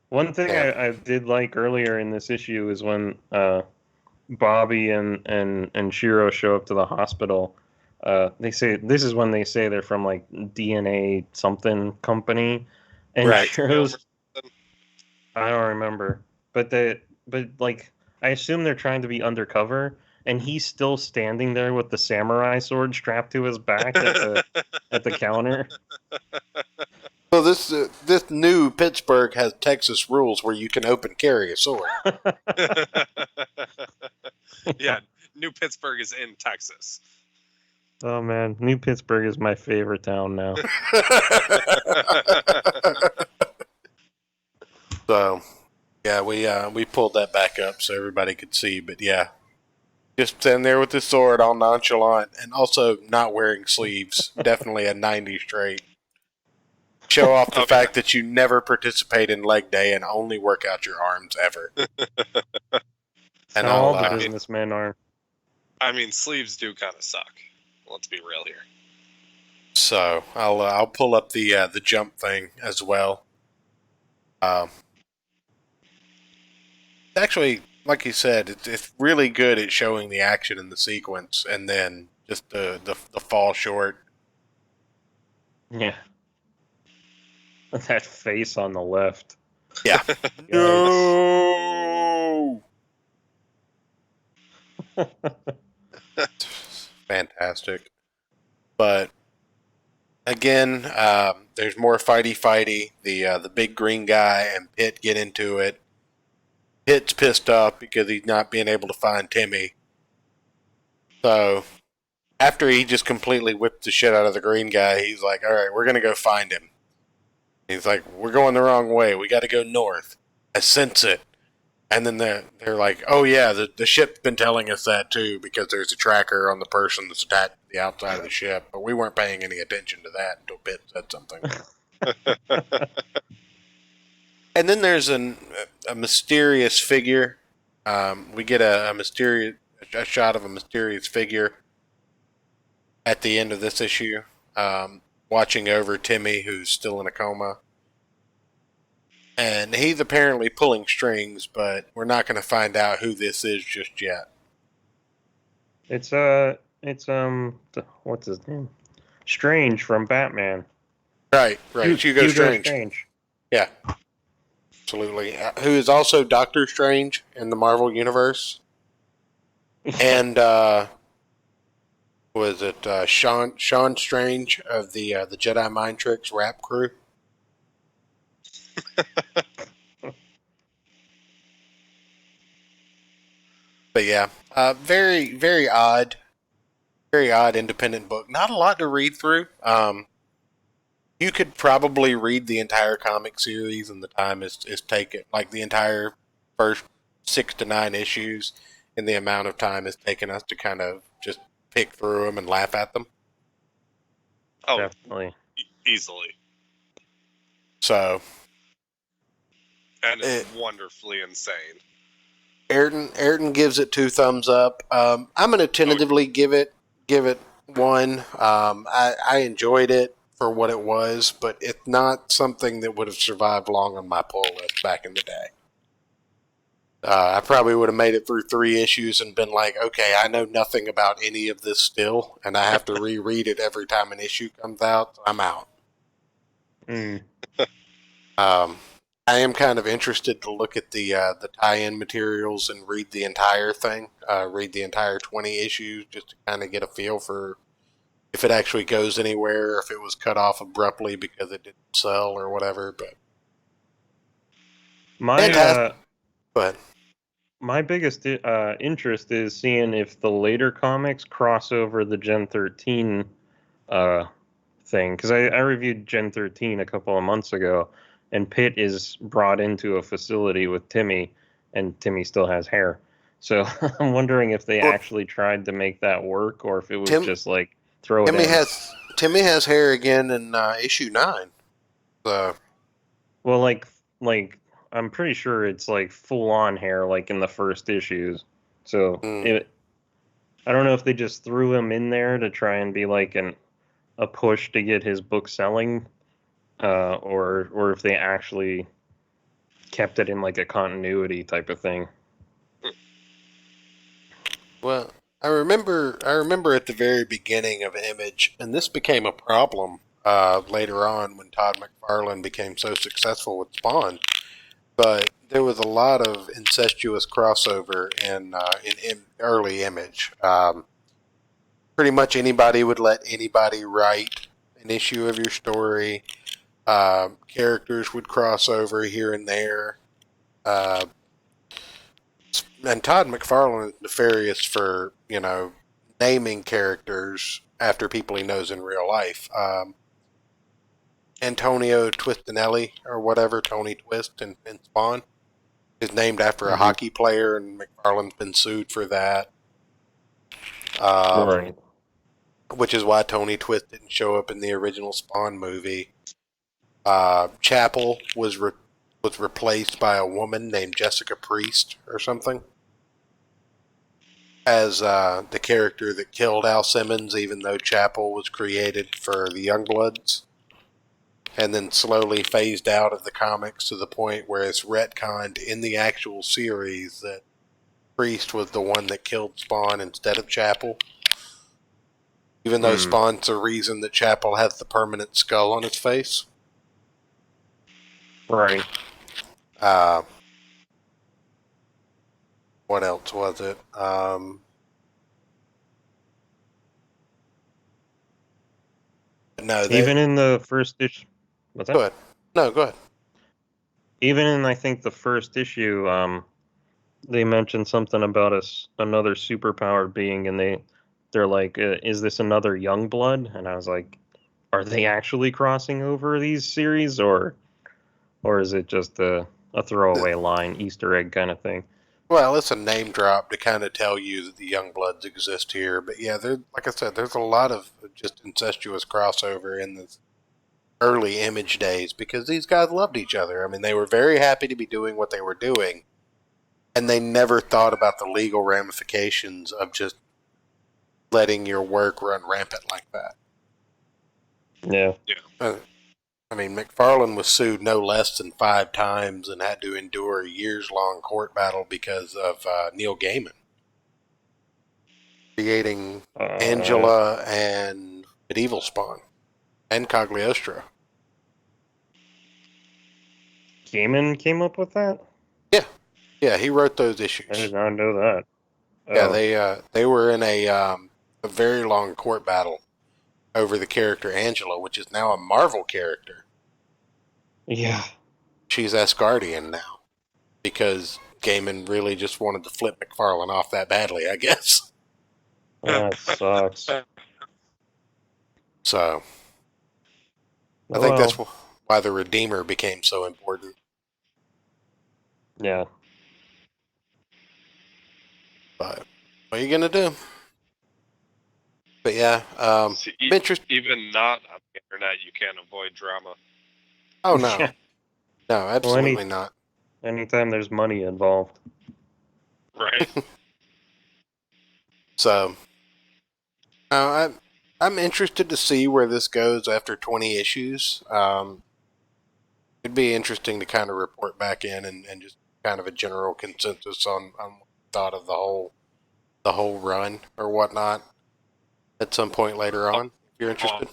One thing Yeah. I did like earlier in this issue is when Bobby and Shiro show up to the hospital. They say this is when they say they're from like DNA something company, and Right. Shiro's I don't remember, but like I assume they're trying to be undercover, and he's still standing there with the samurai sword strapped to his back at the counter. So this new Pittsburgh has Texas rules where you can open carry a sword. Yeah, New Pittsburgh is in Texas. Oh man, New Pittsburgh is my favorite town now. So yeah, we pulled that back up so everybody could see. But yeah, just standing there with his sword, all nonchalant, and also not wearing sleeves. Definitely a '90s trait. Show off the Okay. fact that you never participate in leg day and only work out your arms ever. And How all I'll, the businessmen are. I mean, sleeves do kind of suck. Let's be real here. So I'll pull up the jump thing as well. Actually, like you said, it's really good at showing the action in the sequence, and then just the fall short. Yeah. That face on the left. Yeah. Yikes. No. Fantastic. But again, there's more fighty. The big green guy and Pitt get into it. Pitt's pissed off because he's not being able to find Timmy. So after he just completely whipped the shit out of the green guy, he's like, "All right, we're gonna go find him." He's like, "We're going the wrong way. We got to go north. I sense it." And then they're like, "Oh yeah, the ship's been telling us that too because there's a tracker on the person that's attached to the outside of the ship, but we weren't paying any attention to that until Pitt said something." And then there's a mysterious figure. We get a shot of a mysterious figure at the end of this issue, watching over Timmy, who's still in a coma. And he's apparently pulling strings, but we're not going to find out who this is just yet. What's his name? Strange from Batman. Right. Hugo Strange. Strange. Yeah, absolutely. Who is also Doctor Strange in the Marvel Universe. And was it Sean Strange of the Jedi Mind Tricks rap crew? But yeah, very odd independent book. Not a lot to read through. You could probably read the entire comic series, and the time is taken, like the entire first 6 to 9 issues, and the amount of time it's taken us to kind of just pick through them and laugh at them. Oh, definitely. Easily. So, and it's wonderfully insane. Ayrton gives it 2 thumbs up. I'm going to tentatively give it 1. I enjoyed it for what it was, but it's not something that would have survived long on my pull list back in the day. I probably would have made it through 3 issues and been like, okay, I know nothing about any of this still, and I have to reread it every time an issue comes out. So I'm out. I am kind of interested to look at the tie-in materials and read the entire thing, read the entire 20 issues, just to kind of get a feel for if it actually goes anywhere, or if it was cut off abruptly because it didn't sell or whatever. But fantastic. But my biggest interest is seeing if the later comics cross over the Gen 13 thing, because I reviewed Gen 13 a couple of months ago, and Pitt is brought into a facility with Timmy, and Timmy still has hair. So I'm wondering if they actually tried to make that work, or if it was just like throw it in. Timmy has hair again in issue 9. So, well, like I'm pretty sure it's like full on hair, like in the first issues. So I don't know if they just threw him in there to try and be like a push to get his book selling, or if they actually kept it in like a continuity type of thing. Well, I remember at the very beginning of Image, and this became a problem later on when Todd McFarlane became so successful with Spawn. But there was a lot of incestuous crossover in early Image. Pretty much anybody would let anybody write an issue of your story. Characters would cross over here and there. And Todd McFarlane is nefarious for, naming characters after people he knows in real life. Antonio Twistinelli, or whatever, Tony Twist in Spawn, is named after a hockey player, and McFarlane's been sued for that. Right. Which is why Tony Twist didn't show up in the original Spawn movie. Chapel was replaced by a woman named Jessica Priest or something as the character that killed Al Simmons, even though Chapel was created for the Youngbloods, and then slowly phased out of the comics to the point where it's retconned in the actual series that Priest was the one that killed Spawn instead of Chapel. Even though Spawn's the reason that Chapel has the permanent skull on his face. Right. What else was it? No, even in the first issue. What's that? Go ahead. No, go ahead. Even in, I think, the first issue, they mentioned something about another superpowered being, and they're like, "Is this another Youngblood?" And I was like, "Are they actually crossing over these series, or is it just a throwaway line, Easter egg kind of thing?" Well, it's a name drop to kind of tell you that the Youngbloods exist here. But yeah, like I said, there's a lot of just incestuous crossover in the early Image days because these guys loved each other. I mean, they were very happy to be doing what they were doing, and they never thought about the legal ramifications of just letting your work run rampant like that. Yeah. Yeah. I mean, McFarlane was sued no less than 5 times and had to endure a years-long court battle because of Neil Gaiman creating Angela and Medieval Spawn and Cagliostro. Gaiman came up with that? Yeah, he wrote those I issues. did not know that. Yeah, they were in a very long court battle over the character Angela, which is now a Marvel character. Yeah. She's Asgardian now because Gaiman really just wanted to flip McFarlane off that badly, I guess. That sucks. So I Oh, think that's well. why the Redeemer became so important. Yeah. But what are you gonna do? But yeah, See, I'm interested. even not on the internet, you can't avoid drama. Oh no, Yeah. no, absolutely not. Anytime there's money involved. Right? So I'm interested to see where this goes after 20 issues. It'd be interesting to kind of report back in and just kind of a general consensus on what you thought of the whole run or whatnot at some point later on. If you're interested.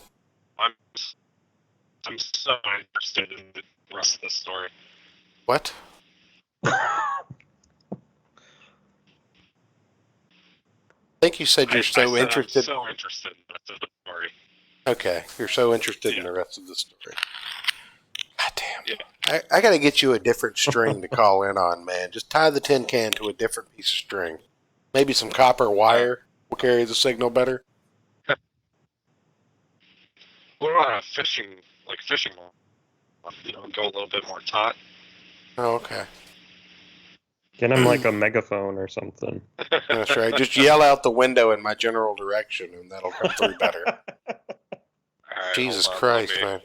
I'm so interested in the rest of the story. What? I think you said you're so interested. I'm so interested in the rest of the story. Okay, you're so interested in Yeah. the rest of the story. God damn. Yeah. I got to get you a different string to call in on, man. Just tie the tin can to a different piece of string. Maybe some copper wire will carry the signal better. What about a fishing line? Go a little bit more taut. Oh, okay. Get him like a megaphone or something. That's right. Just yell out the window in my general direction, and that'll come through better. Right, Jesus hold on, Christ, let man.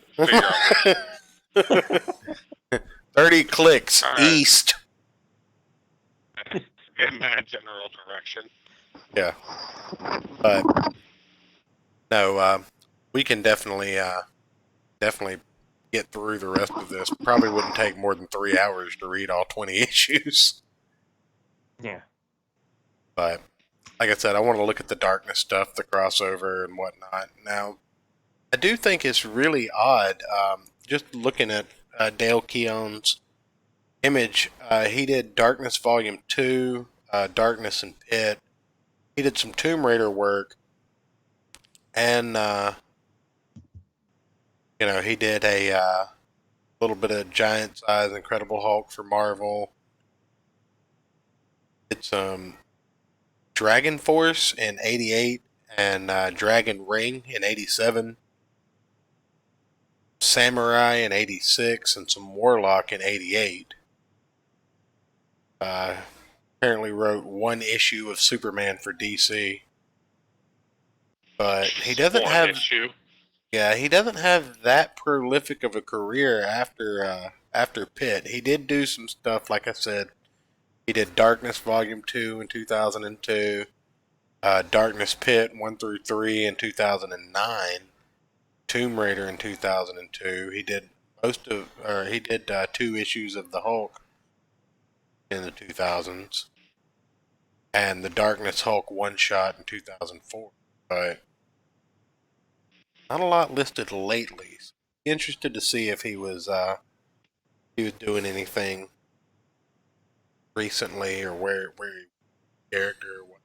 me figure out 30 clicks All right. east. in that general direction. Yeah. But, no, we can definitely get through the rest of this. Probably wouldn't take more than 3 hours to read all 20 issues. Yeah. But, like I said, I want to look at the darkness stuff, the crossover, and whatnot. Now, I do think it's really odd, just looking at Dale Keown's image. He did Darkness Volume 2, Darkness and Pitt. He did some Tomb Raider work. And, he did a little bit of giant size Incredible Hulk for Marvel. It's Dragon Force in 88 and Dragon Ring in 87. Samurai in 86 and some Warlock in 88. Apparently wrote one issue of Superman for DC. But he doesn't One have issue. Yeah, he doesn't have that prolific of a career after Pitt. He did do some stuff, like I said. He did Darkness Volume 2 in 2002, Darkness Pit 1 through 3 in 2009, Tomb Raider in 2002. He did 2 issues of the Hulk in the 2000s, and the Darkness Hulk one shot in 2004. But not a lot listed lately. So interested to see if he was doing anything recently or where he character or what.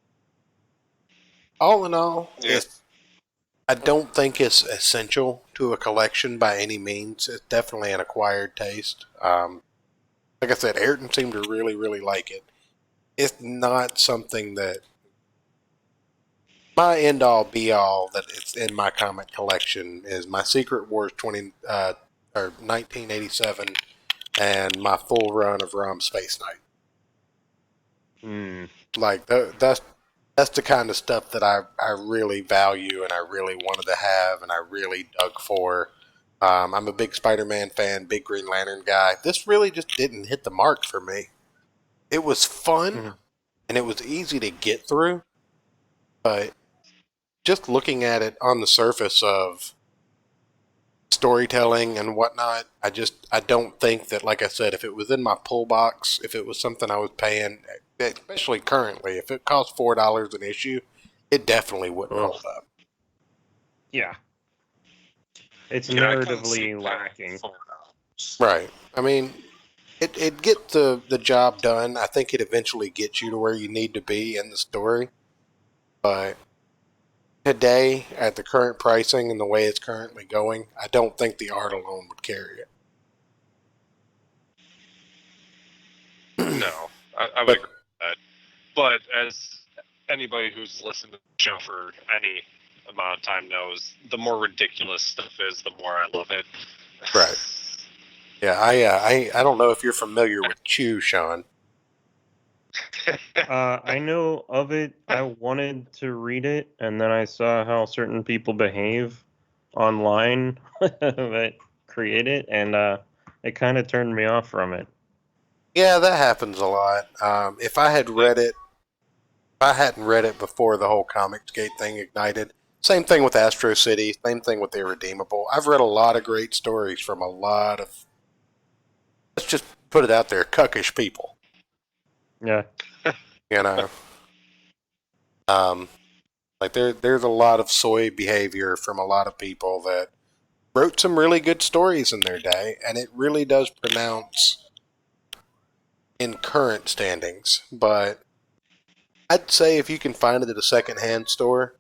All in all, Yeah. I don't think it's essential to a collection by any means. It's definitely an acquired taste. Like I said, Ayrton seemed to really, really like it. It's not something that my end all be all that it's in my comic collection is my Secret Wars 1987 and my full run of Rom Space Knight. Like that's the kind of stuff that I really value and I really wanted to have and I really dug for. I'm a big Spider-Man fan, big Green Lantern guy. This really just didn't hit the mark for me. It was fun and it was easy to get through, but just looking at it on the surface of storytelling and whatnot. I don't think that, like I said, if it was in my pull box, if it was something I was paying, especially currently, if it cost $4 an issue, it definitely wouldn't Ugh. hold up. Yeah. It's Yeah, I couldn't see narratively paying lacking. $4. Right. I mean, it gets the job done. I think it eventually gets you to where you need to be in the story. But today, at the current pricing and the way it's currently going, I don't think the art alone would carry it. No, I would But agree with that. But as anybody who's listened to the show for any amount of time knows, the more ridiculous stuff is, the more I love it. right. Yeah, I don't know if you're familiar with Chew, Sean. I know of it. I wanted to read it, and then I saw how certain people behave online that create it, and it kind of turned me off from it. Yeah, that happens a lot. If I had read it, if I hadn't read it before the whole Comicsgate thing ignited, same thing with Astro City, same thing with Irredeemable. I've read a lot of great stories from a lot of, let's just put it out there, cuckish people. Yeah. You know, um, like there's a lot of soy behavior from a lot of people that wrote some really good stories in their day, and it really does pronounce in current standings. But I'd say if you can find it at a secondhand store,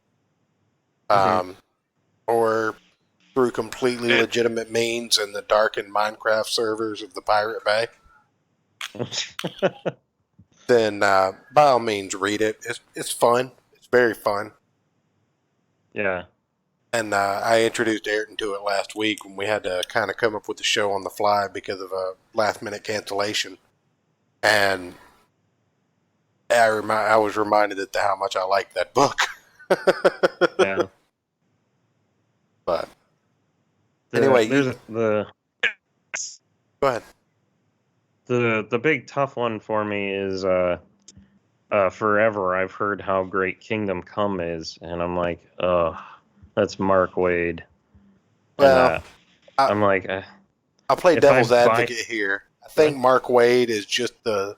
Mhm. or through completely legitimate means in the darkened Minecraft servers of the Pirate Bay, then by all means read it. It's fun. It's very fun. Yeah. And I introduced Ayrton to it last week when we had to kind of come up with the show on the fly because of a last minute cancellation. And I was reminded at how much I liked that book. Yeah. But anyway, There's go ahead. the big tough one for me is forever. I've heard how great Kingdom Come is, and I'm like, ugh, that's Mark Wade, and Well, I, I'm like, I'll play if I devil's buy, advocate here. I think Mark Wade is just the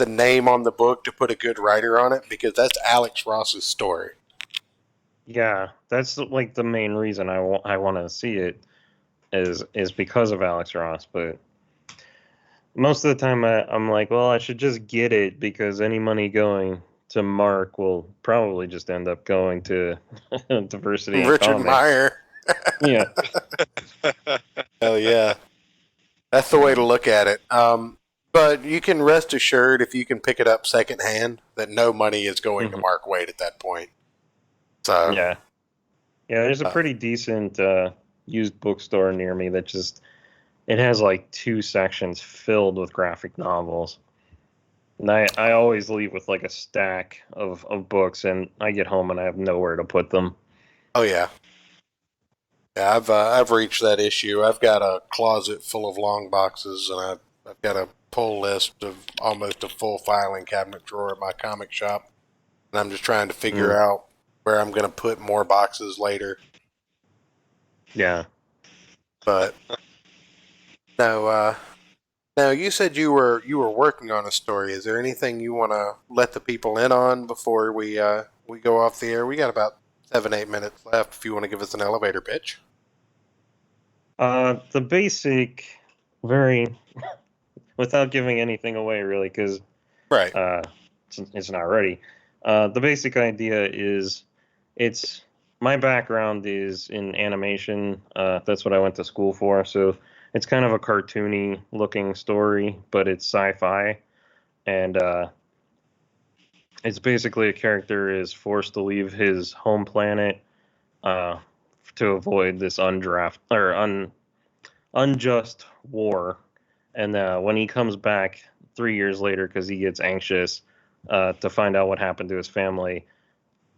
name on the book to put a good writer on it because that's Alex Ross's story. yeah, that's like the main reason I want to see it is because of Alex Ross, but most of the time I'm like, well, I should just get it because any money going to Mark will probably just end up going to diversity in Richard comics. Meyer. Yeah. Hell yeah. That's the way to look at it. But you can rest assured if you can pick it up secondhand that no money is going to Mark Wade at that point. So Yeah. Yeah, there's a pretty decent used bookstore near me that just it has like 2 sections filled with graphic novels. And I always leave with like a stack of books, and I get home and I have nowhere to put them. oh yeah. Yeah, I've reached that issue. I've got a closet full of long boxes, and I've got a pull list of almost a full filing cabinet drawer at my comic shop, and I'm just trying to figure out where I'm going to put more boxes later. Yeah. But no, now you said you were working on a story. Is there anything you want to let the people in on before we go off the air? We got about 7-8 minutes left. If you want to give us an elevator pitch. The basic, very without giving anything away, really, because Right. it's not ready. The basic idea is it's my background is in animation. That's what I went to school for. So it's kind of a cartoony looking story, but it's sci-fi, and it's basically a character is forced to leave his home planet uh, to avoid this unjust war. And when he comes back 3 years later, because he gets anxious to find out what happened to his family,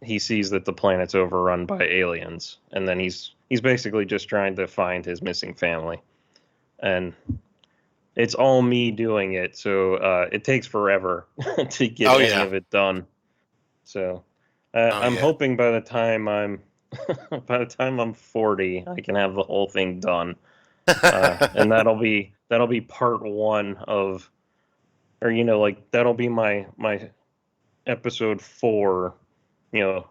he sees that the planet's overrun by aliens, and then he's basically just trying to find his missing family. And it's all me doing it, so it takes forever to get any of it done. So I'm hoping by the time I'm by the time I'm 40, I can have the whole thing done, and that'll be part one of, or like that'll be my episode 4,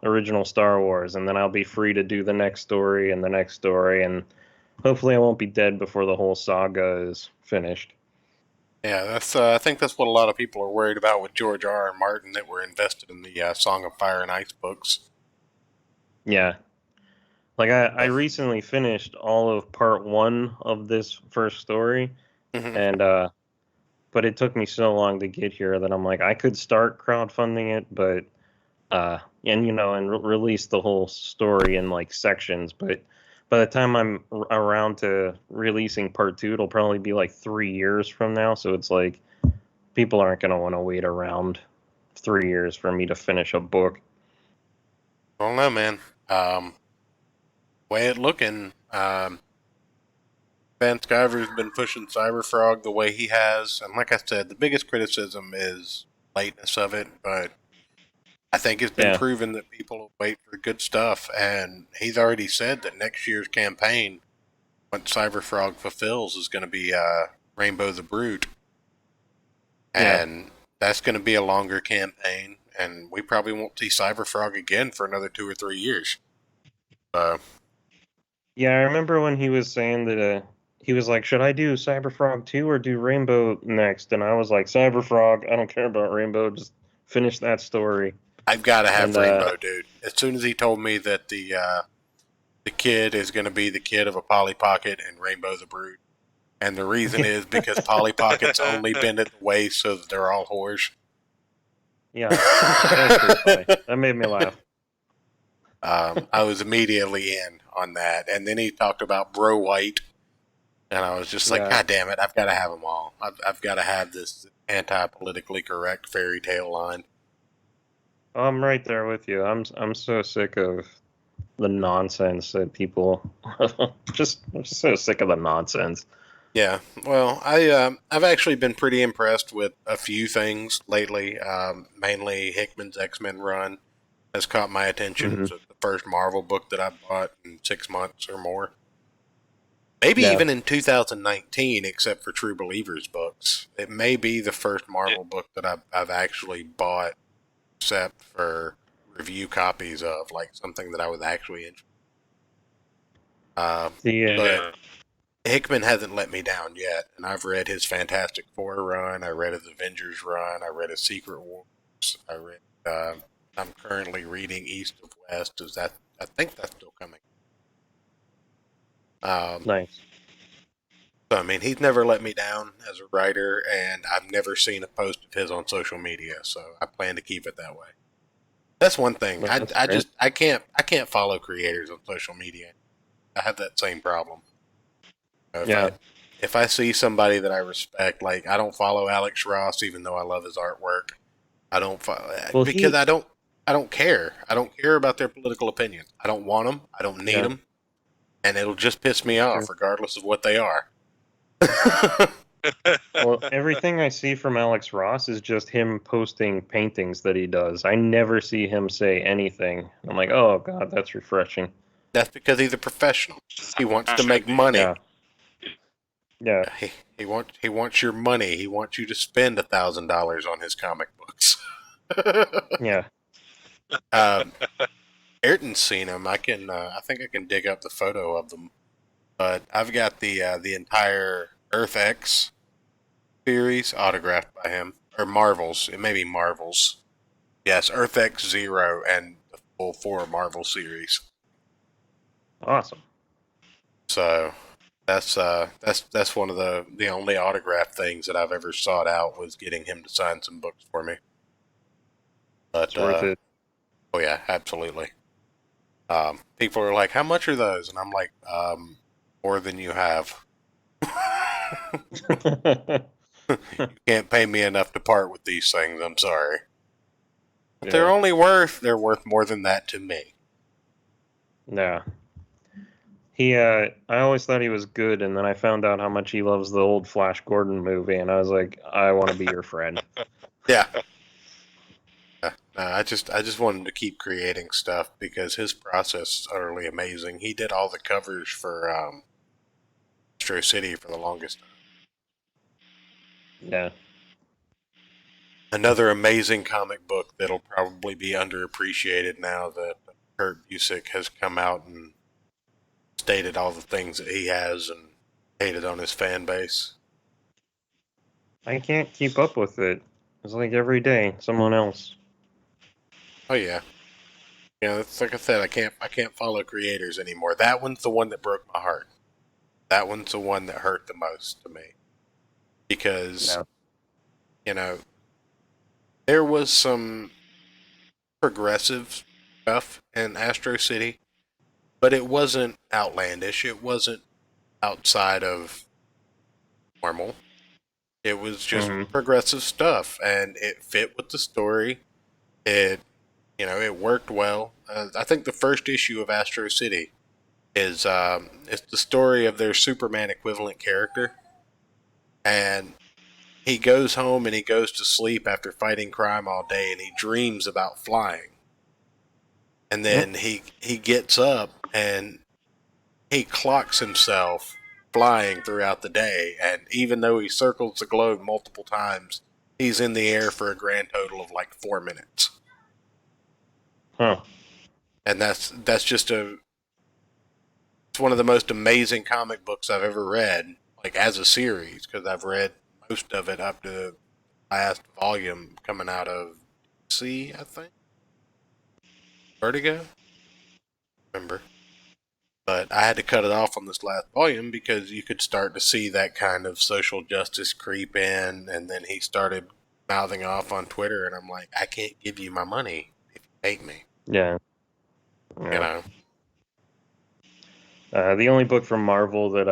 original Star Wars, and then I'll be free to do the next story and the next story, and hopefully I won't be dead before the whole saga is finished. Yeah, that's. I think that's what a lot of people are worried about with George R. R. Martin, that were invested in the Song of Fire and Ice books. Yeah. Like I recently finished all of part 1 of this first story, Mhm. and but it took me so long to get here that I'm like, I could start crowdfunding it, but and release the whole story in like sections, but by the time I'm around to releasing part 2, it'll probably be like 3 years from now, so it's like people aren't going to want to wait around 3 years for me to finish a book. I don't know, man. Way it looking, Van Sciver's been pushing Cyberfrog the way he has, and like I said, the biggest criticism is lateness of it, but I think it's been Yeah. proven that people will wait for good stuff, and he's already said that next year's campaign, once Cyberfrog fulfills, is going to be Rainbow the Brute, Yeah. and that's going to be a longer campaign, and we probably won't see Cyberfrog again for another 2 or 3 years. Yeah, I remember when he was saying that he was like, "Should I do Cyberfrog 2 or do Rainbow next?" And I was like, "Cyberfrog, I don't care about Rainbow, just finish that story." I've got to have And Rainbow, dude. As soon as he told me that the kid is going to be the kid of a Polly Pocket and Rainbow the Brute, and the reason is because Polly Pocket's only bend at the waist so that they're all whores. yeah, that was pretty funny. That made me laugh. I was immediately in on that, and then he talked about Bro White, and I was just like, Yeah. God damn it, I've got to have them all. I've got to have this anti-politically correct fairy tale line. I'm right there with you. I'm so sick of the nonsense that people I'm just so sick of the nonsense. Yeah, well, I've actually been pretty impressed with a few things lately. Mainly Hickman's X-Men run has caught my attention. Hmm. It's the first Marvel book that I bought in 6 months or more. Maybe Yeah. even in 2019, except for True Believers books. It may be the first Marvel book that I've actually bought, except for review copies of, like something that I was actually interested in. The But Hickman hasn't let me down yet, and I've read his Fantastic Four run. I read his Avengers run. I read his Secret Wars. I read. I'm currently reading East of West. Is that? I think that's still coming. Nice. So I mean, he's never let me down as a writer, and I've never seen a post of his on social media. So I plan to keep it that way. That's one thing. That's I great. just I can't follow creators on social media. I have that same problem. If Yeah. if I see somebody that I respect, like I don't follow Alex Ross, even though I love his artwork. I don't follow Well, because I don't care. I don't care about their political opinion. I don't want them. I don't need Yeah. them, and it'll just piss me off, Sure. regardless of what they are. Well, everything I see from Alex Ross is just him posting paintings that he does. I never see him say anything. I'm like, oh god, that's refreshing. That's because he's a professional. He wants to make money. Yeah. Yeah. He wants your money. He wants you to spend $1,000 on his comic books. Yeah. Ayrton's seen them. I think I can dig up the photo of them. But I've got the entire Earth X series autographed by him, or Marvels. It may be Marvels. Yes, Earth X Zero and the full 4 Marvel series. Awesome. So that's one of the only autograph things that I've ever sought out, was getting him to sign some books for me. But It's worth it. oh yeah, absolutely. People are like, "How much are those?" And I'm like, more than you have. You can't pay me enough to part with these things. I'm sorry. But Yeah. they're worth more than that to me. Yeah. I always thought he was good, and then I found out how much he loves the old Flash Gordon movie, and I was like, I want to be your friend. Yeah. I just want him to keep creating stuff because his process is utterly amazing. He did all the covers for Astro City for the longest time. Yeah. Another amazing comic book that'll probably be underappreciated now that Kurt Busiek has come out and stated all the things that he has and hated on his fan base. I can't keep up with it. It's like every day, someone else. Oh yeah. Yeah, it's like I said, I can't follow creators anymore. That one's the one that broke my heart. That one's the one that hurt the most to me. Because, Yeah. you know, there was some progressive stuff in Astro City, but it wasn't outlandish. It wasn't outside of normal. It was just progressive stuff, and it fit with the story. It, it worked well. I think the first issue of Astro City is it's the story of their Superman equivalent character, and he goes home and he goes to sleep after fighting crime all day, and he dreams about flying. And then he gets up and he clocks himself flying throughout the day, and even though he circles the globe multiple times, he's in the air for a grand total of like 4 minutes. Huh. And that's just it's one of the most amazing comic books I've ever read, like as a series, because I've read most of it up to the last volume coming out of C, I think. Vertigo? Remember. But I had to cut it off on this last volume because you could start to see that kind of social justice creep in, and then he started mouthing off on Twitter, and I'm like, I can't give you my money if you hate me. Yeah. You know? The only book from Marvel that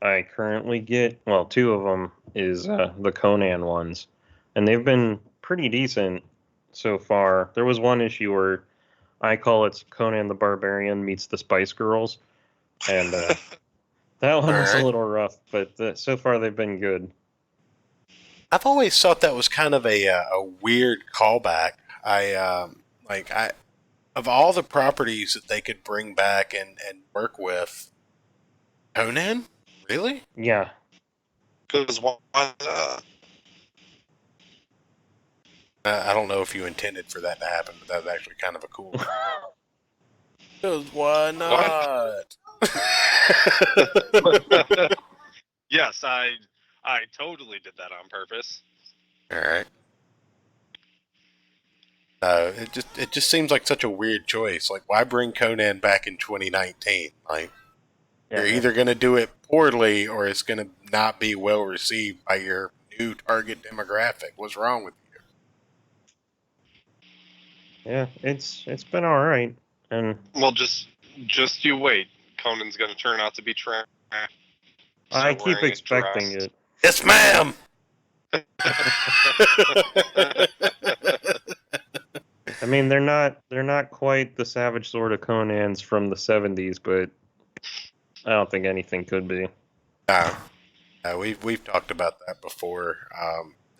I currently get, well, two of them, is the Conan ones, and they've been pretty decent so far. There was one issue where I call it Conan the Barbarian meets the Spice Girls, and that one was a little rough, but so far they've been good. I've always thought that was kind of a weird callback. Of all the properties that they could bring back and work with, Conan? Really? Yeah. Because I don't know if you intended for that to happen, but that was actually kind of a cool one. Because why not? Yes, I totally did that on purpose. All right. It just seems like such a weird choice. Like, why bring Conan back in 2019? Like, you're either going to do it poorly or it's going to not be well received by your new target demographic. What's wrong with you? Yeah, it's been all right. And well, just you wait. Conan's going to turn out to be trash. I keep expecting it. Yes, ma'am. I mean, they're not quite the savage sword of Conan's from the 70s, but I don't think anything could be. We've talked about that before.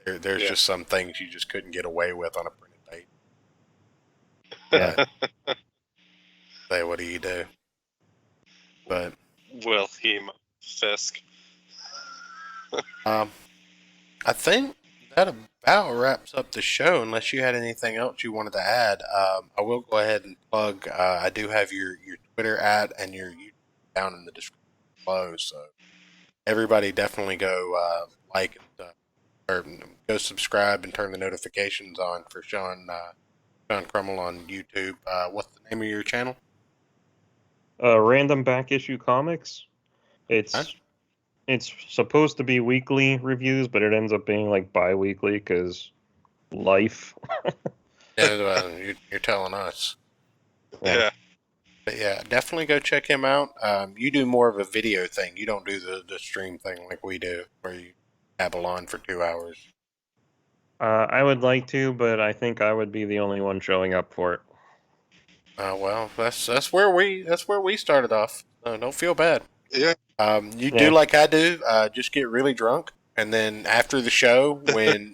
There's just some things you just couldn't get away with on a printed page. Yeah. Say, what do you do? But Wilhelm Fisk. I think that about wraps up the show. Unless you had anything else you wanted to add, I will go ahead and plug. I do have your Twitter and your YouTube down in the description below, so everybody definitely go like and, or go subscribe and turn the notifications on for Sean Krummel on YouTube. What's the name of your channel? Random Back Issue Comics. It's supposed to be weekly reviews, but it ends up being like bi-weekly because life. You're telling us. Yeah. But yeah, definitely go check him out. You do more of a video thing. You don't do the stream thing like we do, where you babble on for 2 hours. I would like to, but I think I would be the only one showing up for it. Well, that's where we started off. Don't feel bad. Yeah. You do like I do. Just get really drunk, and then after the show, when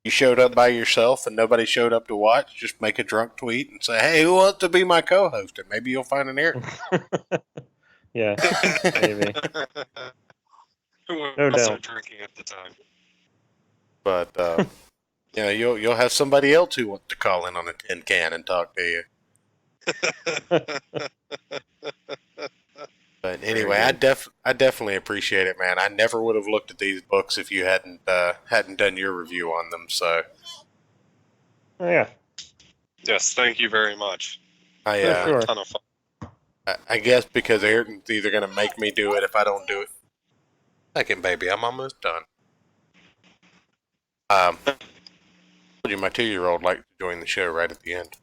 you showed up by yourself and nobody showed up to watch, just make a drunk tweet and say, "Hey, who wants to be my co-host?" And maybe you'll find an Ayrton. Yeah, maybe. Who No was also doubt. drinking at the time. But you know, you'll have somebody else who wants to call in on a tin can and talk to you. But anyway, I definitely appreciate it, man. I never would have looked at these books if you hadn't done your review on them. So Oh, yeah, Yes, thank you very much. I for They were sure. a ton of fun. I guess because Ayrton's either gonna make me do it if I don't do it. Second, baby, I'm almost done. I told you my 2-year-old liked to join the show right at the end.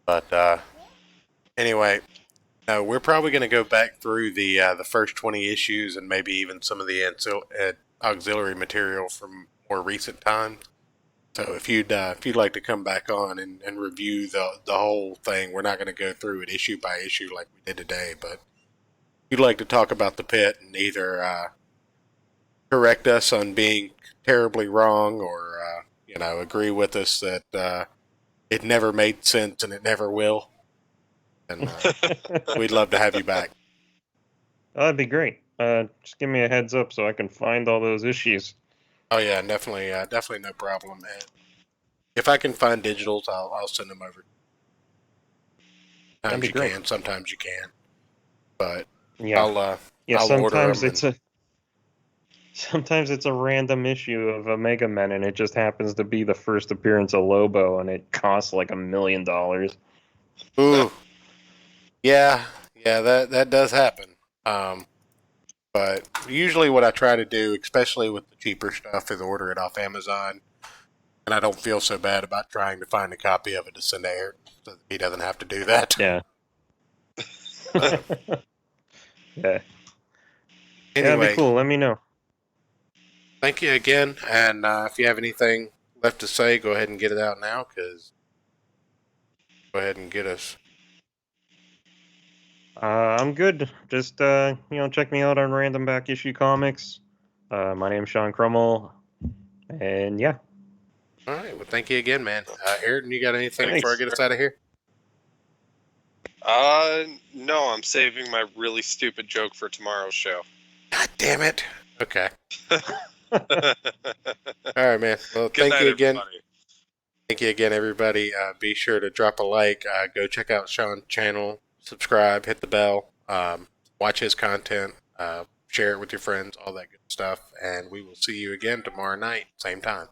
But anyway, we're probably going to go back through the first 20 issues and maybe even some of the auxiliary material from more recent times. So if you'd like to come back on and review the whole thing, we're not going to go through it issue by issue like we did today. But if you'd like to talk about the Pit and either correct us on being terribly wrong or agree with us that it never made sense and it never will, and we'd love to have you back. Oh, that'd be great. Just give me a heads up so I can find all those issues. Oh yeah, definitely no problem. And if I can find digitals, I'll send them over. That'd Sometimes be you great. can, sometimes you can't. But Yeah, I'll order sometimes them. sometimes it's a random issue of Omega Men, and it just happens to be the first appearance of Lobo, and it costs like $1 million. Ooh, yeah, that does happen. But usually what I try to do, especially with the cheaper stuff, is order it off Amazon, and I don't feel so bad about trying to find a copy of it to send to Eric, so that he doesn't have to do that. Yeah. Yeah. Yeah, that'd be Anyway, cool. Let me know. thank you again, and if you have anything left to say, go ahead and get it out now, because go ahead and get us. I'm good. Just check me out on Random Back Issue Comics. My name's Sean Krummel, and yeah, All right, well, thank you again, man. Ayrton, you got anything before I thanks. get us out of here? No, I'm saving my really stupid joke for tomorrow's show. God damn it. Okay. Good All right, man. Well, thank night, you again. everybody. Thank you again, everybody. Be sure to drop a like. Go check out Sean's channel. Subscribe. Hit the bell. Watch his content. Share it with your friends. All that good stuff. And we will see you again tomorrow night, same time.